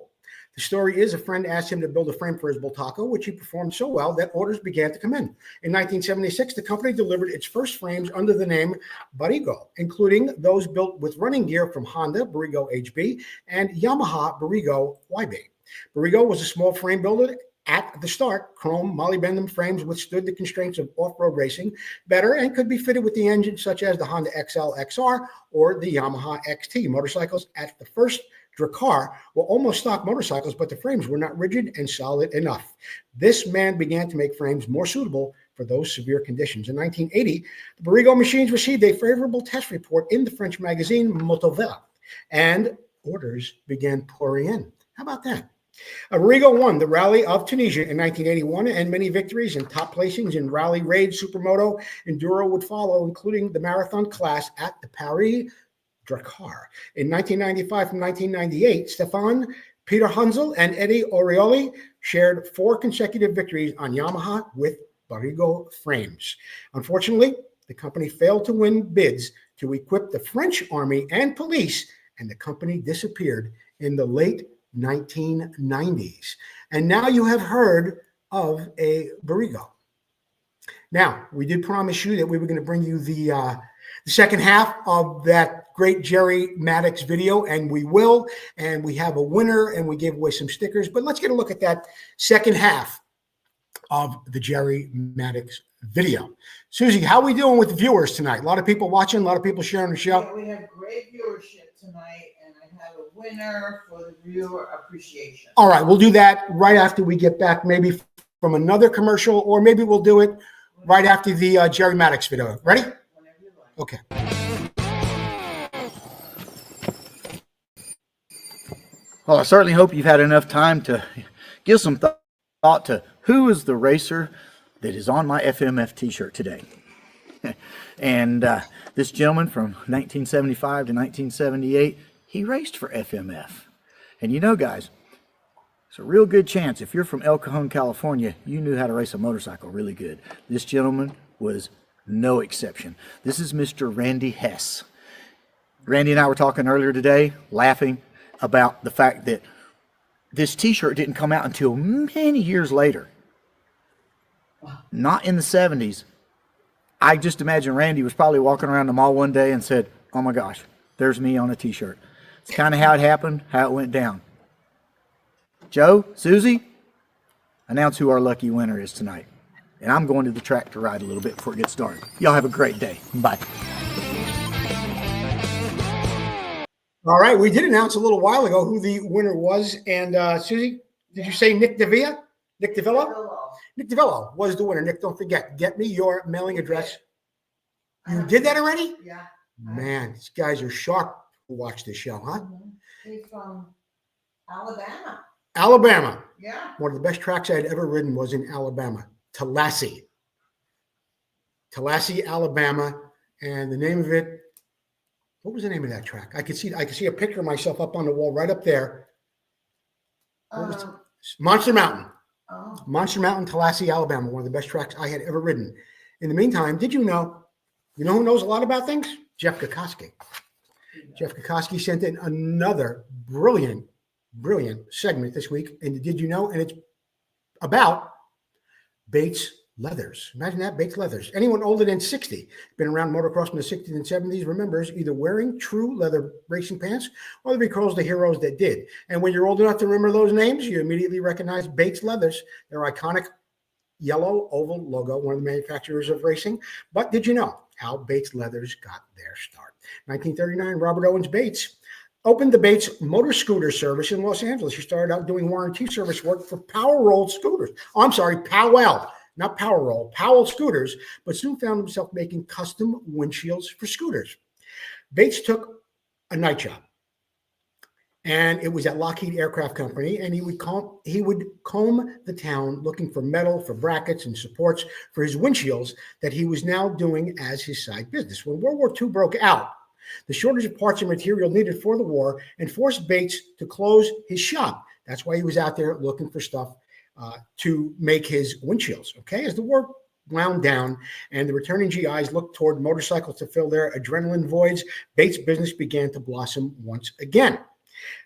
A: The story is a friend asked him to build a frame for his Bultaco, which he performed so well that orders began to come in. In 1976, the company delivered its first frames under the name Barrigo, including those built with running gear from Honda, Barrigo HB, and Yamaha, Barrigo YB. Barrigo was a small frame builder. At the start, chrome molybdenum frames withstood the constraints of off-road racing better and could be fitted with the engines such as the Honda XL XR or the Yamaha XT. Motorcycles at the first Drakkar were almost stock motorcycles, but the frames were not rigid and solid enough. This man began to make frames more suitable for those severe conditions. In 1980, the Barrigo machines received a favorable test report in the French magazine Motovert, and orders began pouring in. How about that? Barrigo won the Rally of Tunisia in 1981, and many victories and top placings in Rally Raid, Supermoto, Enduro would follow, including the marathon class at the Paris Drakkar. In 1995 from 1998, Stefan, Peter Hunzel, and Eddie Orioli shared 4 consecutive victories on Yamaha with Barrigo frames. Unfortunately, the company failed to win bids to equip the French army and police, and the company disappeared in the late 1990s. And now you have heard of a Barrigo. Now, we did promise you that we were going to bring you the second half of that great Jerry Maddox video, and we will. And we have a winner, and we gave away some stickers. But let's get a look at that second half of the Jerry Maddox video. Susie, how are we doing with the viewers tonight? A lot of people watching, a lot of people sharing the show.
B: Yeah, we have great viewership tonight, and I have a winner for the viewer appreciation.
A: All right, we'll do that right after we get back, maybe from another commercial, or maybe we'll do it right after the Jerry Maddox video. Ready?
B: Whenever you like.
A: Okay.
D: Well, I certainly hope you've had enough time to give some thought to who is the racer that is on my FMF t-shirt today. And this gentleman from 1975 to 1978, he raced for FMF. And you know, guys, It's a real good chance if you're from El Cajon, California, you knew how to race a motorcycle really good. This gentleman was no exception. This is Mr. Randy Hess. Randy and I were talking earlier today, laughing about the fact that this t-shirt didn't come out until many years later. Not in the 70s. I just imagine Randy was probably walking around the mall one day and said, oh my gosh, there's me on a t-shirt. It's kind of how it happened, how it went down. Joe, Susie, announce who our lucky winner is tonight. And I'm going to the track to ride a little bit before it gets dark. Y'all have a great day. Bye.
A: All right, we did announce a little while ago who the winner was. And Susie, did you say Nick Davila? Nick Davila? Nick Davila was the winner. Nick, don't forget, get me your mailing address. You did that already?
B: Yeah.
A: Man, these guys are sharp who watch this show, huh?
B: He's from Alabama.
A: Alabama.
B: Yeah.
A: One of the best tracks I had ever ridden was in Alabama, Tallahassee, Alabama. And the name of it, what was the name of that track? I could see a picture of myself up on the wall right up there. Monster Mountain.
B: Oh.
A: Monster Mountain, Tallahassee, Alabama, one of the best tracks I had ever ridden. In the meantime, did you know who knows a lot about things? Jeff Kokoski. Jeff Kokoski sent in another brilliant segment this week. And did you know? And it's about Bates Leathers. Imagine that, Bates Leathers. Anyone older than 60, been around motocross in the 60s and 70s, remembers either wearing true leather racing pants or recalls the heroes that did. And when you're old enough to remember those names, you immediately recognize Bates Leathers, their iconic yellow oval logo, one of the manufacturers of racing. But did you know how Bates Leathers got their start? 1939, Robert Owens Bates opened the Bates motor scooter service in Los Angeles. He started out doing warranty service work for Power Roll scooters. Oh, I'm sorry, Powell, not Power Roll, Powell scooters, but soon found himself making custom windshields for scooters. Bates took a night job, and it was at Lockheed Aircraft Company, and he would comb the town looking for metal, for brackets and supports for his windshields that he was now doing as his side business. When World War II broke out, the shortage of parts and material needed for the war and forced Bates to close his shop. That's why he was out there looking for stuff to make his windshields. Okay, as the war wound down and the returning GIs looked toward motorcycles to fill their adrenaline voids, Bates' business began to blossom once again.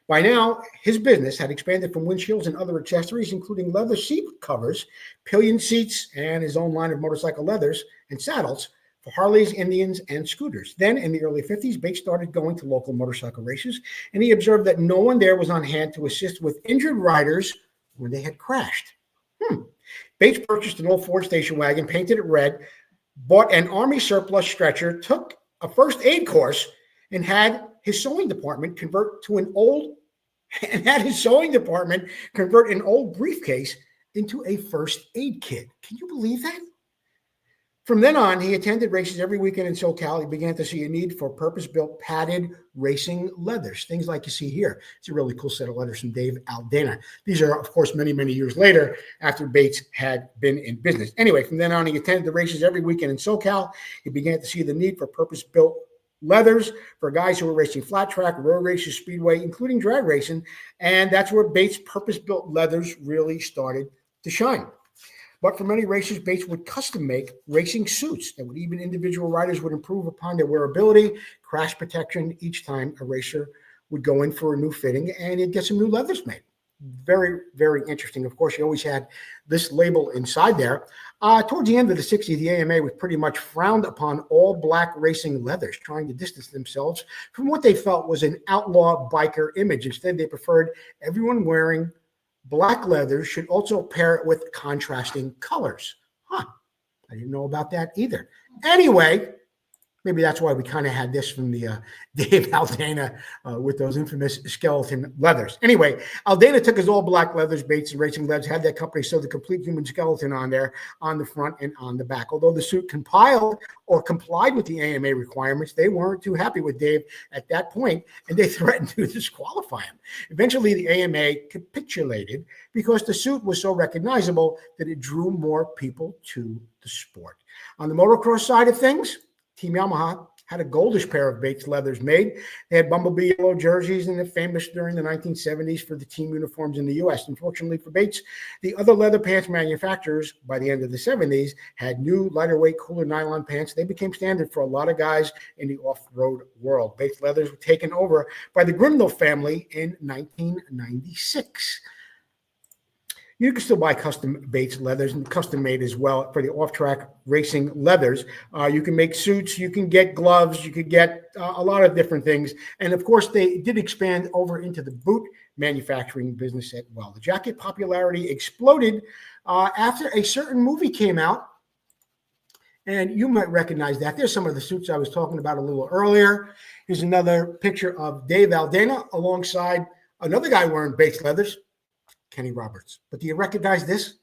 A: By now, his business had expanded from windshields and other accessories, including leather seat covers, pillion seats, and his own line of motorcycle leathers and saddles for Harleys, Indians, and scooters. Then, in the early 50s, Bates started going to local motorcycle races, and he observed that no one there was on hand to assist with injured riders when they had crashed. Bates purchased an old Ford station wagon, painted it red, bought an Army surplus stretcher, took a first aid course, and had his sewing department convert an old briefcase into a first aid kit. Can you believe that? From then on, he attended races every weekend in SoCal. He began to see a need for purpose-built padded racing leathers, things like you see here. It's a really cool set of leathers from Dave Aldana. These are, of course, many, many years later after Bates had been in business. Anyway, from then on, he attended the races every weekend in SoCal. He began to see the need for purpose-built leathers for guys who were racing flat track, road races, speedway, including drag racing. And that's where Bates' purpose-built leathers really started to shine. But for many racers, Bates would custom make racing suits that would even individual riders would improve upon their wearability, crash protection each time a racer would go in for a new fitting and he'd get some new leathers made. Very, very interesting. Of course, he always had this label inside there. Towards the end of the 60s, the AMA was pretty much frowned upon all black racing leathers, trying to distance themselves from what they felt was an outlaw biker image. Instead, they preferred everyone wearing black leather should also pair it with contrasting colors. I didn't know about that either. Anyway, maybe that's why we kind of had this from the Dave Aldana with those infamous skeleton leathers. Anyway, Aldana took his all black leathers, Bates and Racing Leathers, had that company sew the complete human skeleton on there, on the front and on the back. Although the suit complied with the AMA requirements, they weren't too happy with Dave at that point, and they threatened to disqualify him. Eventually, the AMA capitulated because the suit was so recognizable that it drew more people to the sport. On the motocross side of things, Team Yamaha had a goldish pair of Bates leathers made. They had bumblebee yellow jerseys, and they're famous during the 1970s for the team uniforms in the U.S. Unfortunately for Bates, the other leather pants manufacturers by the end of the 70s had new, lighter weight, cooler nylon pants. They became standard for a lot of guys in the off-road world. Bates leathers were taken over by the Grimnell family in 1996. You can still buy custom Bates leathers and custom made as well for the off-track racing leathers. You can make suits, you can get gloves, you could get a lot of different things. And of course, they did expand over into the boot manufacturing business as well. The jacket popularity exploded after a certain movie came out. And you might recognize that. There's some of the suits I was talking about a little earlier. Here's another picture of Dave Aldana alongside another guy wearing Bates leathers, Kenny Roberts. But do you recognize this?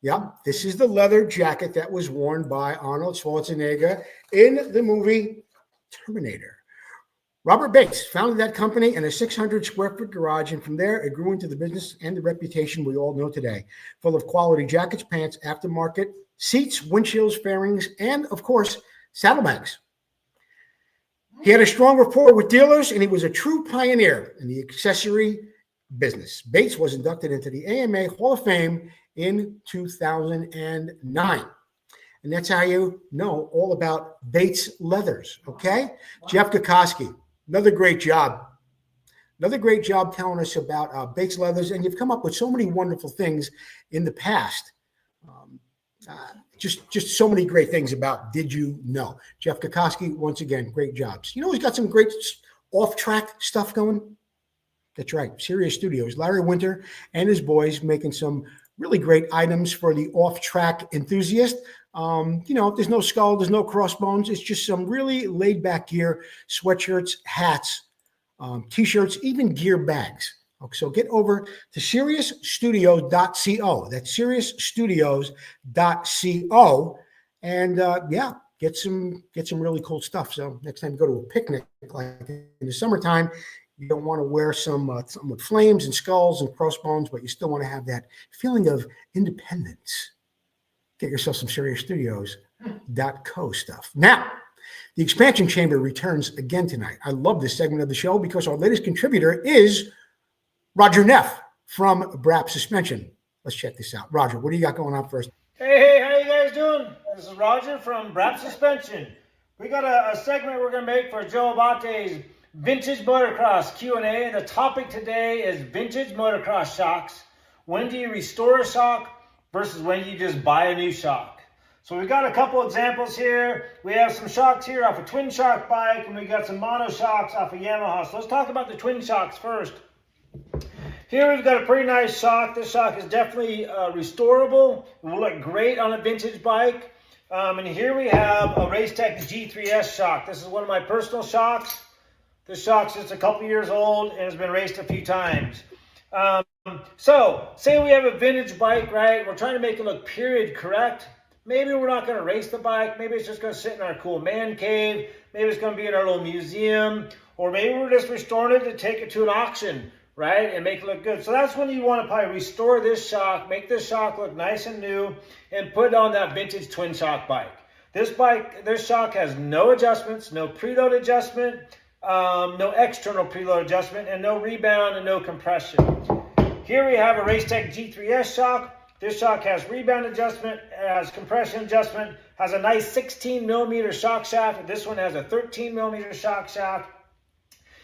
A: Yeah, this is the leather jacket that was worn by Arnold Schwarzenegger in the movie Terminator. Robert Bates founded that company in a 600 square foot garage, and from there it grew into the business and the reputation we all know today, full of quality jackets, pants, aftermarket, seats, windshields, fairings, and of course, saddlebags. He had a strong rapport with dealers, and he was a true pioneer in the accessory business. Bates was inducted into the AMA Hall of Fame in 2009. And that's how you know all about Bates leathers, okay? Wow. Jeff Kokoski, another great job. Another great job telling us about Bates leathers, and you've come up with so many wonderful things in the past. Just so many great things about Did You Know? Jeff Kokoski, once again, great jobs. You know, he's got some great off-track stuff going. That's right, Sirius Studios. Larry Winter and his boys making some really great items for the off-track enthusiast. You know, there's no skull, there's no crossbones. It's just some really laid-back gear, sweatshirts, hats, T-shirts, even gear bags. So get over to SiriusStudios.co. That's SiriusStudios.co, and yeah, get some really cool stuff. So next time you go to a picnic, like in the summertime, you don't want to wear something with flames and skulls and crossbones, but you still want to have that feeling of independence. Get yourself some SiriusStudios.co stuff. Now, the expansion chamber returns again tonight. I love this segment of the show because our latest contributor is Roger Neff from Brap Suspension. Let's check this out. Roger, what do you got going on first?
K: Hey, how you guys doing? This is Roger from Brap Suspension. We got a segment we're going to make for Joe Abate's Vintage Motocross Q&A, and the topic today is vintage motocross shocks. When do you restore a shock versus when you just buy a new shock? So we've got a couple examples here. We have some shocks here off a twin shock bike, and we got some mono shocks off a Yamaha. So let's talk about the twin shocks first. Here we've got a pretty nice shock. This shock is definitely restorable. It will look great on a vintage bike. And here we have a Racetech G3S shock. This is one of my personal shocks. This shock's just a couple years old and has been raced a few times. So say we have a vintage bike, right? We're trying to make it look period correct. Maybe we're not going to race the bike. Maybe it's just going to sit in our cool man cave. Maybe it's going to be in our little museum. Or maybe we're just restoring it to take it to an auction, right, and make it look good. So that's when you want to probably restore this shock, make this shock look nice and new, and put it on that vintage twin shock bike. This shock has no adjustments, no preload adjustment, no external preload adjustment, and no rebound and no compression. Here we have a Racetech G3S shock. This shock has rebound adjustment, has compression adjustment, has a nice 16 millimeter shock shaft. This one has a 13 millimeter shock shaft.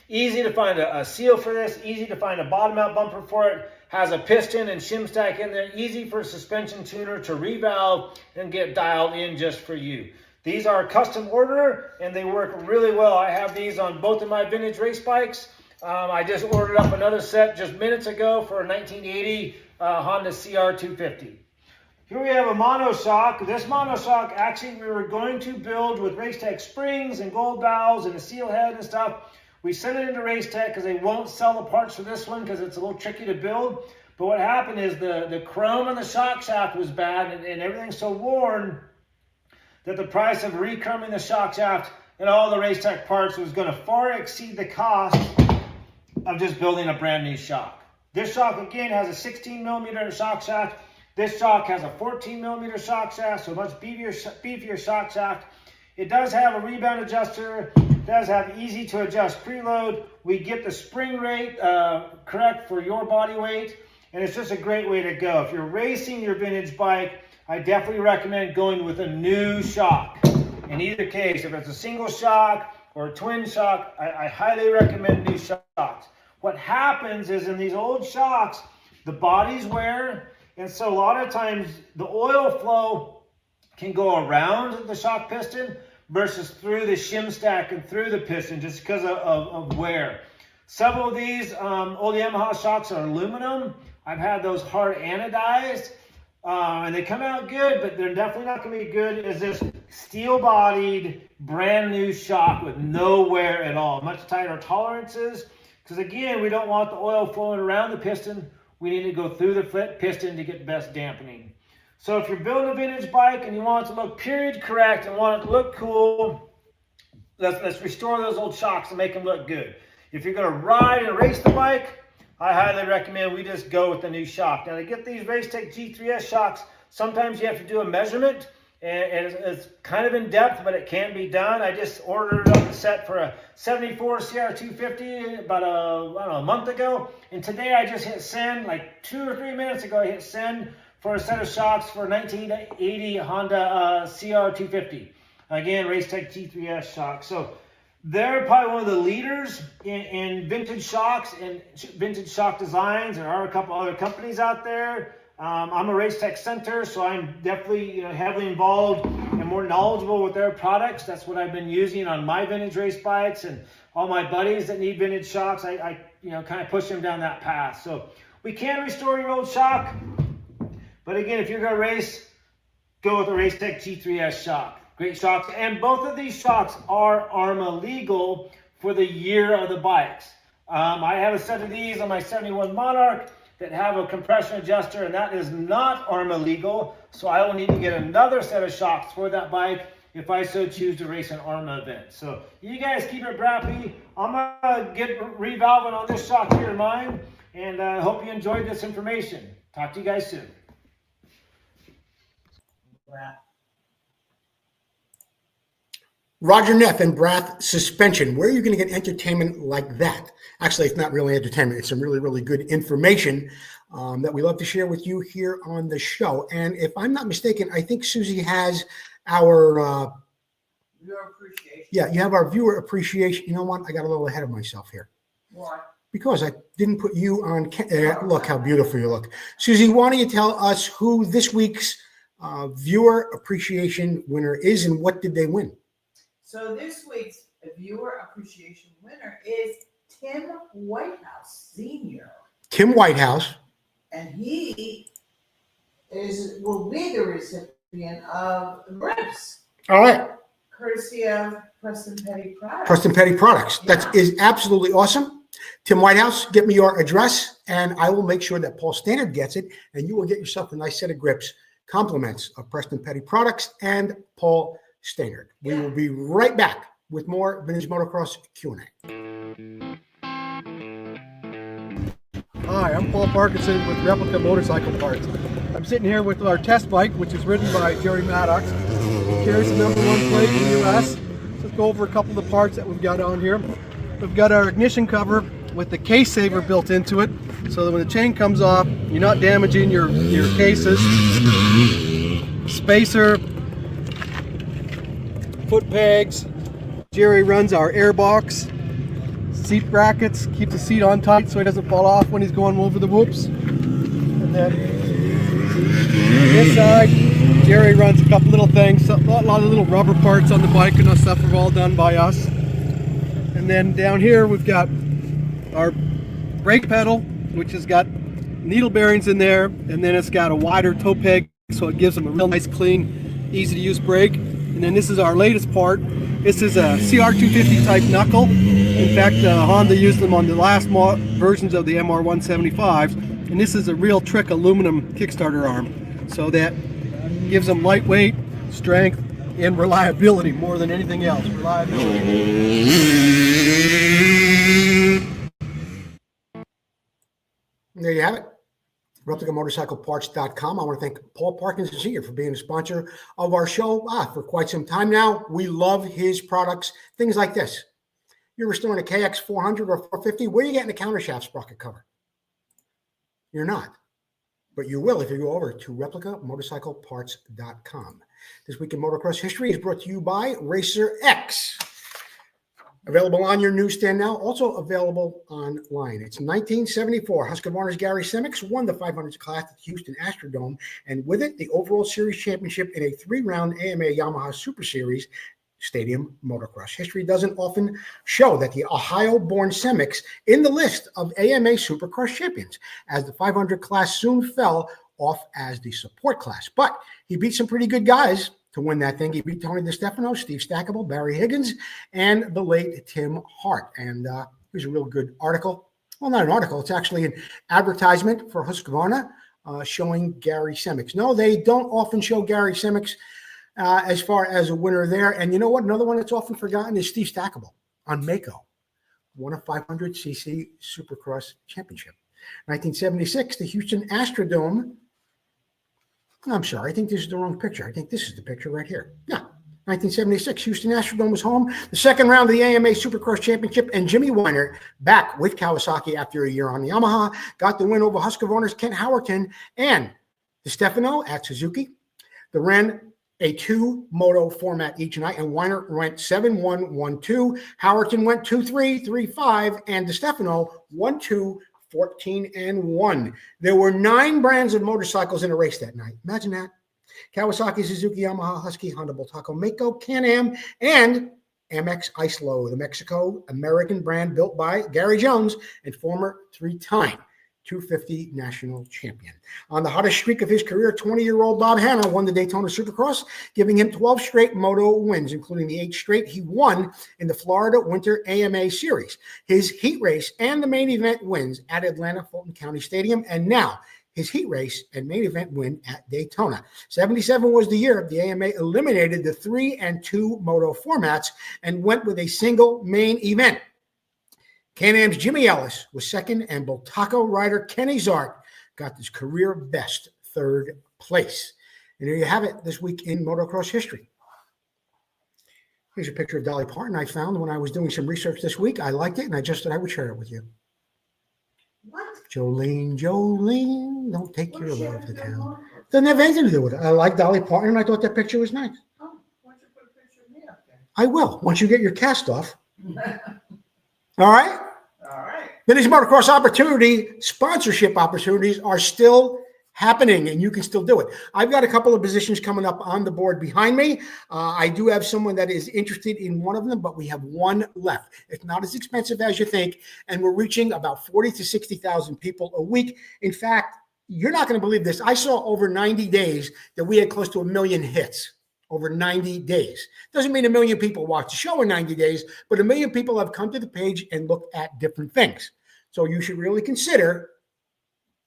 K: Easy to find a seal for this, easy to find a bottom out bumper for it, has a piston and shim stack in there, easy for a suspension tuner to revalve and get dialed in just for you. These are custom order and they work really well. I have these on both of my vintage race bikes. I just ordered up another set just minutes ago for a 1980 Honda CR250. Here we have a mono shock. This mono shock actually we were going to build with Racetech springs and gold valves and a seal head and stuff. We sent it into Racetech because they won't sell the parts for this one because it's a little tricky to build. But what happened is the chrome on the shock shaft was bad and everything's so worn that the price of re-chroming the shock shaft and all the Racetech parts was going to far exceed the cost of just building a brand new shock. This shock again has a 16 millimeter shock shaft. This shock has a 14 millimeter shock shaft, so much beefier shock shaft. It does have a rebound adjuster. It does have easy to adjust preload. We get the spring rate correct for your body weight. And it's just a great way to go. If you're racing your vintage bike, I definitely recommend going with a new shock. In either case, if it's a single shock or a twin shock, I highly recommend new shocks. What happens is in these old shocks, the bodies wear, and so a lot of times the oil flow can go around the shock piston versus through the shim stack and through the piston just because of wear. Several of these old Yamaha shocks are aluminum. I've had those hard anodized, and they come out good, but they're definitely not going to be good as this steel-bodied, brand new shock with no wear at all. Much tighter tolerances, because again, we don't want the oil flowing around the piston. We need to go through the piston to get the best dampening. So if you're building a vintage bike and you want it to look period correct and want it to look cool, let's restore those old shocks and make them look good. If you're going to ride and race the bike, I highly recommend we just go with the new shock. Now to get these Racetech G3S shocks, sometimes you have to do a measurement, and it's kind of in depth, but it can be done. I just ordered up the set for a 74 CR250 about a month ago, and today I just hit send, like 2 or 3 minutes ago I hit send for a set of shocks for 1980 Honda CR250. Again, Racetech G3S shocks. So they're probably one of the leaders in vintage shocks and vintage shock designs. There are a couple other companies out there. I'm a Racetech Center, so I'm definitely heavily involved and more knowledgeable with their products. That's what I've been using on my vintage race bikes, and all my buddies that need vintage shocks, I kind of push them down that path. So we can restore your old shock, but again, if you're going to race, go with the Racetech G3S shock. Great shocks, and both of these shocks are ARMA legal for the year of the bikes. I have a set of these on my 71 Monarch that have a compression adjuster, and that is not ARMA legal, so I will need to get another set of shocks for that bike if I so choose to race an ARMA event. So you guys keep it brappy. I'm gonna get revalving on this shock here in mine, and I hope you enjoyed this information. Talk to you guys soon.
A: Roger Neff and Brath Suspension. Where are you going to get entertainment like that? Actually, it's not really entertainment. It's some really, really good information that we love to share with you here on the show. And if I'm not mistaken, I think Susie has our
B: Your appreciation.
A: yeah, you have our viewer appreciation. You know what? I got a little ahead of myself here.
B: Why?
A: Because I didn't put you on. Look how beautiful you look. Susie, why don't you tell us who this week's viewer appreciation winner is and what did they win?
B: So this week's viewer appreciation winner is Tim Whitehouse Sr.
A: Tim Whitehouse.
B: And he will be the recipient of grips,
A: All right.
B: courtesy of Preston Petty Products.
A: Preston Petty Products. That is absolutely awesome. Tim Whitehouse, get me your address, and I will make sure that Paul Stannard gets it, and you will get yourself a nice set of grips. Compliments of Preston Petty Products and Paul Stannard. We will be right back with more Vintage Motocross Q&A.
L: Hi, I'm Paul Parkinson with Replica Motorcycle Parts. I'm sitting here with our test bike, which is ridden by Jerry Maddox. It carries the #1 plate in the US. Let's go over a couple of the parts that we've got on here. We've got our ignition cover with the case saver built into it, so that when the chain comes off, you're not damaging your cases. Spacer, foot pegs. Jerry runs our air box. Seat brackets, keep the seat on tight so he doesn't fall off when he's going over the whoops. And then this side, Jerry runs a couple little things, a lot of little rubber parts on the bike and stuff are all done by us. And then down here we've got our brake pedal, which has got needle bearings in there, and then it's got a wider toe peg so it gives them a real nice, clean, easy to use brake. And then this is our latest part. This is a CR250 type knuckle. In fact, Honda used them on the last versions of the MR175s, and this is a real trick aluminum Kickstarter arm. So that gives them lightweight, strength, and reliability more than anything else. Reliability.
A: There you have it. ReplicaMotorcycleParts.com. I want to thank Paul Parkinson Sr. for being a sponsor of our show for quite some time now. We love his products, things like this. You're restoring a KX 400 or 450. Where are you getting a countershaft sprocket cover? You're not. But you will if you go over to ReplicaMotorcycleParts.com. This Week in Motocross History is brought to you by Racer X. Available on your newsstand now, also available online. It's 1974. Husqvarna's Gary Semix won the 500 class at Houston Astrodome, and with it, the overall series championship in a 3-round AMA Yamaha Super Series Stadium motocross. History doesn't often show that the Ohio-born Semix in the list of AMA Supercross champions, as the 500 class soon fell off as the support class. But he beat some pretty good guys to win that thing. He beat Tony DeStefano, Steve Stackable, Barry Higgins, and the late Tim Hart. And here's a real good article. Well, not an article. It's actually an advertisement for Husqvarna showing Gary Semix. No, they don't often show Gary Semix as far as a winner there. And you know what? Another one that's often forgotten is Steve Stackable on Mako. Won a 500cc Supercross championship. 1976, the Houston Astrodome. I'm sorry, I think this is the wrong picture. I think this is the picture right here. Yeah, 1976, Houston Astrodome was home. The second round of the AMA Supercross Championship, and Jimmy Weiner, back with Kawasaki after a year on the Yamaha, got the win over Husqvarna's Kent Howerton and DeStefano at Suzuki. They ran a 2-moto format each night, and Weiner went 7-1, 1-2. Howerton went 2-3, 3-5, and DeStefano 1-2, 14-1. There were 9 brands of motorcycles in a race that night. Imagine that. Kawasaki, Suzuki, Yamaha, Husky, Honda, Bultaco, Mako, Can-Am, and Amex Islo, the Mexico-American brand built by Gary Jones and former 3-time 250 national champion. On the hottest streak of his career, 20-year-old Bob Hanna won the Daytona Supercross, giving him 12 straight moto wins, including the 8 straight he won in the Florida Winter AMA Series. His heat race and the main event wins at Atlanta Fulton County Stadium, and now his heat race and main event win at Daytona. 77 was the year the AMA eliminated the 3 and 2 moto formats and went with a single main event. Can-Am's Jimmy Ellis was second, and Bultaco rider Kenny Zart got his career best 3rd place. And there you have it, this week in motocross history. Here's a picture of Dolly Parton I found when I was doing some research this week. I liked it, and I just thought I would share it with you.
B: What?
A: Jolene, Jolene, don't take your love to town. Doesn't have anything to do with it. I like Dolly Parton, and I thought that picture was nice.
B: Oh, why don't you put a picture of me up there?
A: I will, once you get your cast off. All right?
B: All right.
A: Vintage Motocross sponsorship opportunities are still happening, and you can still do it. I've got a couple of positions coming up on the board behind me. I do have someone that is interested in one of them, but we have one left. It's not as expensive as you think, and we're reaching about 40 to 60,000 people a week. In fact, you're not going to believe this. I saw over 90 days that we had close to 1 million hits. Over 90 days. Doesn't mean 1 million people watch the show in 90 days, but 1 million people have come to the page and looked at different things. So you should really consider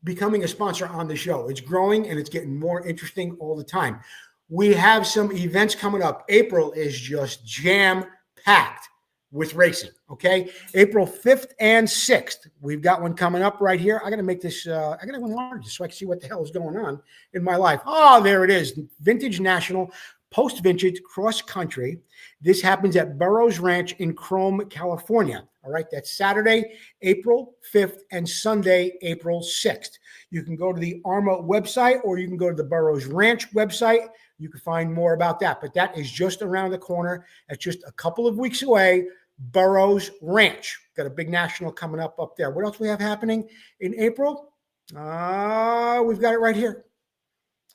A: becoming a sponsor on the show. It's growing and it's getting more interesting all the time. We have some events coming up. April is just jam-packed with racing, okay? April 5th and 6th. We've got one coming up right here. I got to make this, I got to one larger so I can see what the hell is going on in my life. Oh, there it is. Vintage National Post-Vintage Cross Country. This happens at Burroughs Ranch in Chrome, California. All right, that's Saturday, April 5th and Sunday, April 6th. You can go to the ARMA website or you can go to the Burroughs Ranch website. You can find more about that, but that is just around the corner. That's just a couple of weeks away. Burroughs Ranch. Got a big national coming up there. What else we have happening in April? We've got it right here.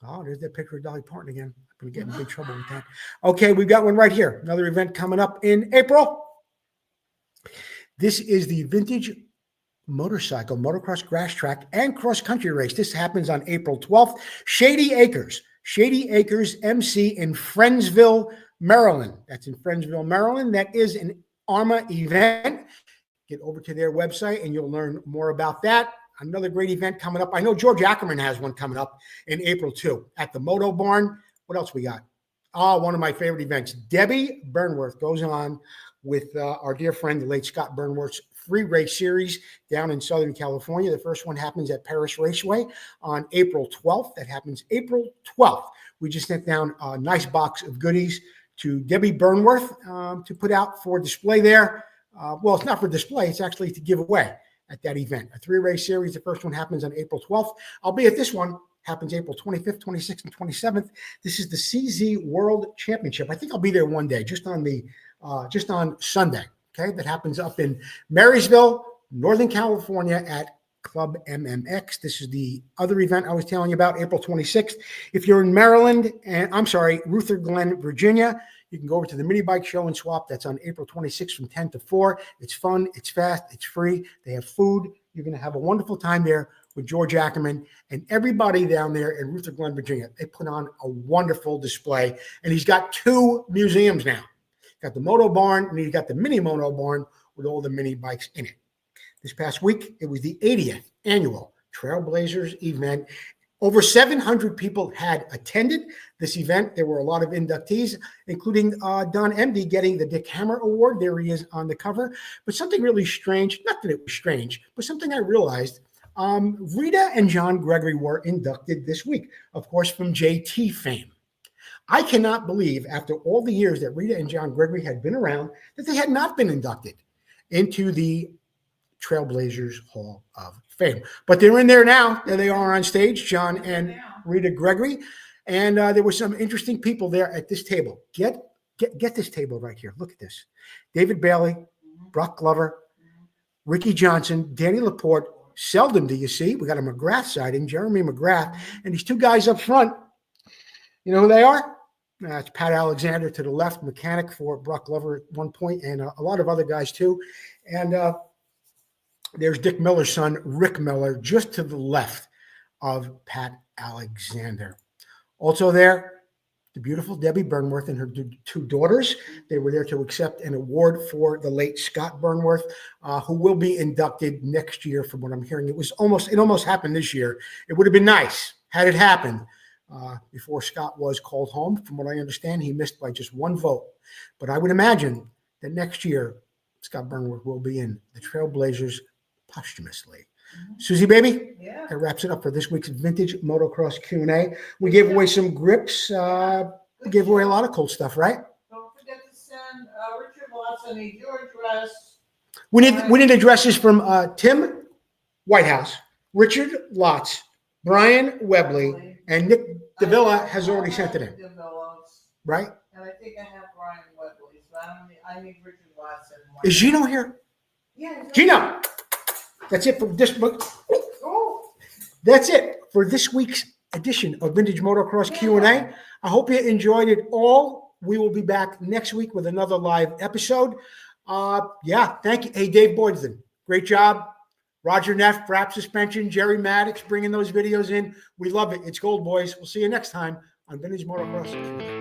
A: Oh, there's that picture of Dolly Parton again. I'm going to get in big trouble with that. Okay, we've got one right here. Another event coming up in April. This is the Vintage Motorcycle Motocross Grass Track and Cross Country Race. This happens on April 12th. Shady Acres MC in Friendsville, Maryland. That's in Friendsville, Maryland. That is an ARMA event. Get over to their website and you'll learn more about that. Another great event coming up. I know George Ackerman has one coming up in April too at the Moto Barn. What else we got? Oh, one of my favorite events. Debbie Burnworth goes on with our dear friend, the late Scott Burnworth's 3-race series down in Southern California. The first one happens at Paris Raceway on April 12th. That happens April 12th. We just sent down a nice box of goodies to Debbie Burnworth to put out for display there. Well, it's not for display. It's actually to give away at that event. A 3-race series. The first one happens on April 12th. Albeit this one happens April 25th, 26th, and 27th. This is the CZ World Championship. I think I'll be there one day, just on Sunday. Okay, that happens up in Marysville, Northern California at Club MMX. This is the other event I was telling you about, April 26th. If you're in Maryland, and I'm sorry, Ruther Glen, Virginia, you can go over to the Mini Bike Show and Swap. That's on April 26th from 10 to 4. It's fun, it's fast, it's free. They have food. You're going to have a wonderful time there with George Ackerman and everybody down there in Ruther Glen, Virginia. They put on a wonderful display, and he's got 2 museums now. He's got the Moto Barn, and he's got the Mini Moto Barn with all the mini bikes in it. This past week, it was the 80th annual Trailblazers event. Over 700 people had attended this event. There were a lot of inductees, including Don Emdy getting the Dick Hammer Award. There he is on the cover. But something really strange, not that it was strange, but something I realized, Rita and John Gregory were inducted this week, of course, from JT fame. I cannot believe, after all the years that Rita and John Gregory had been around, that they had not been inducted into the Trailblazers Hall of Fame. But they're in there now. There they are on stage, John and Rita Gregory. And there were some interesting people there at this table. Get this table right here. Look at this. David Bailey, Brock Glover, Ricky Johnson, Danny Laporte. Seldom do you see. We got a McGrath sighting, Jeremy McGrath. And these 2 guys up front, you know who they are? It's Pat Alexander to the left, mechanic for Brock Glover at one point, and a lot of other guys too. And there's Dick Miller's son, Rick Miller, just to the left of Pat Alexander. Also there, the beautiful Debbie Burnworth and her 2 daughters. They were there to accept an award for the late Scott Burnworth, who will be inducted next year, from what I'm hearing. It almost happened this year. It would have been nice had it happened before Scott was called home. From what I understand, he missed by just 1 vote. But I would imagine that next year, Scott Burnworth will be in the Trailblazers posthumously. Susie, baby, that wraps it up for this week's Vintage Motocross Q&A. We gave away some grips. We gave away a lot of cool stuff, right?
B: Don't forget to send Richard Watson your address.
A: We need addresses from Tim Whitehouse, Richard Lotz, Brian Webley, and Nick Davila has already sent it in. Right?
B: And I think I have Brian Webley, so I need Richard Watson.
A: Is Gino here?
B: Yeah.
A: Gino! That's it for this book. That's it for this week's edition of Vintage Motocross Q&A. I hope you enjoyed it all. We will be back next week with another live episode. Thank you. Hey, Dave Boydston, great job. Roger Neff, Brap Suspension, Jerry Maddox bringing those videos in. We love it. It's gold, boys. We'll see you next time on Vintage Motocross Q&A.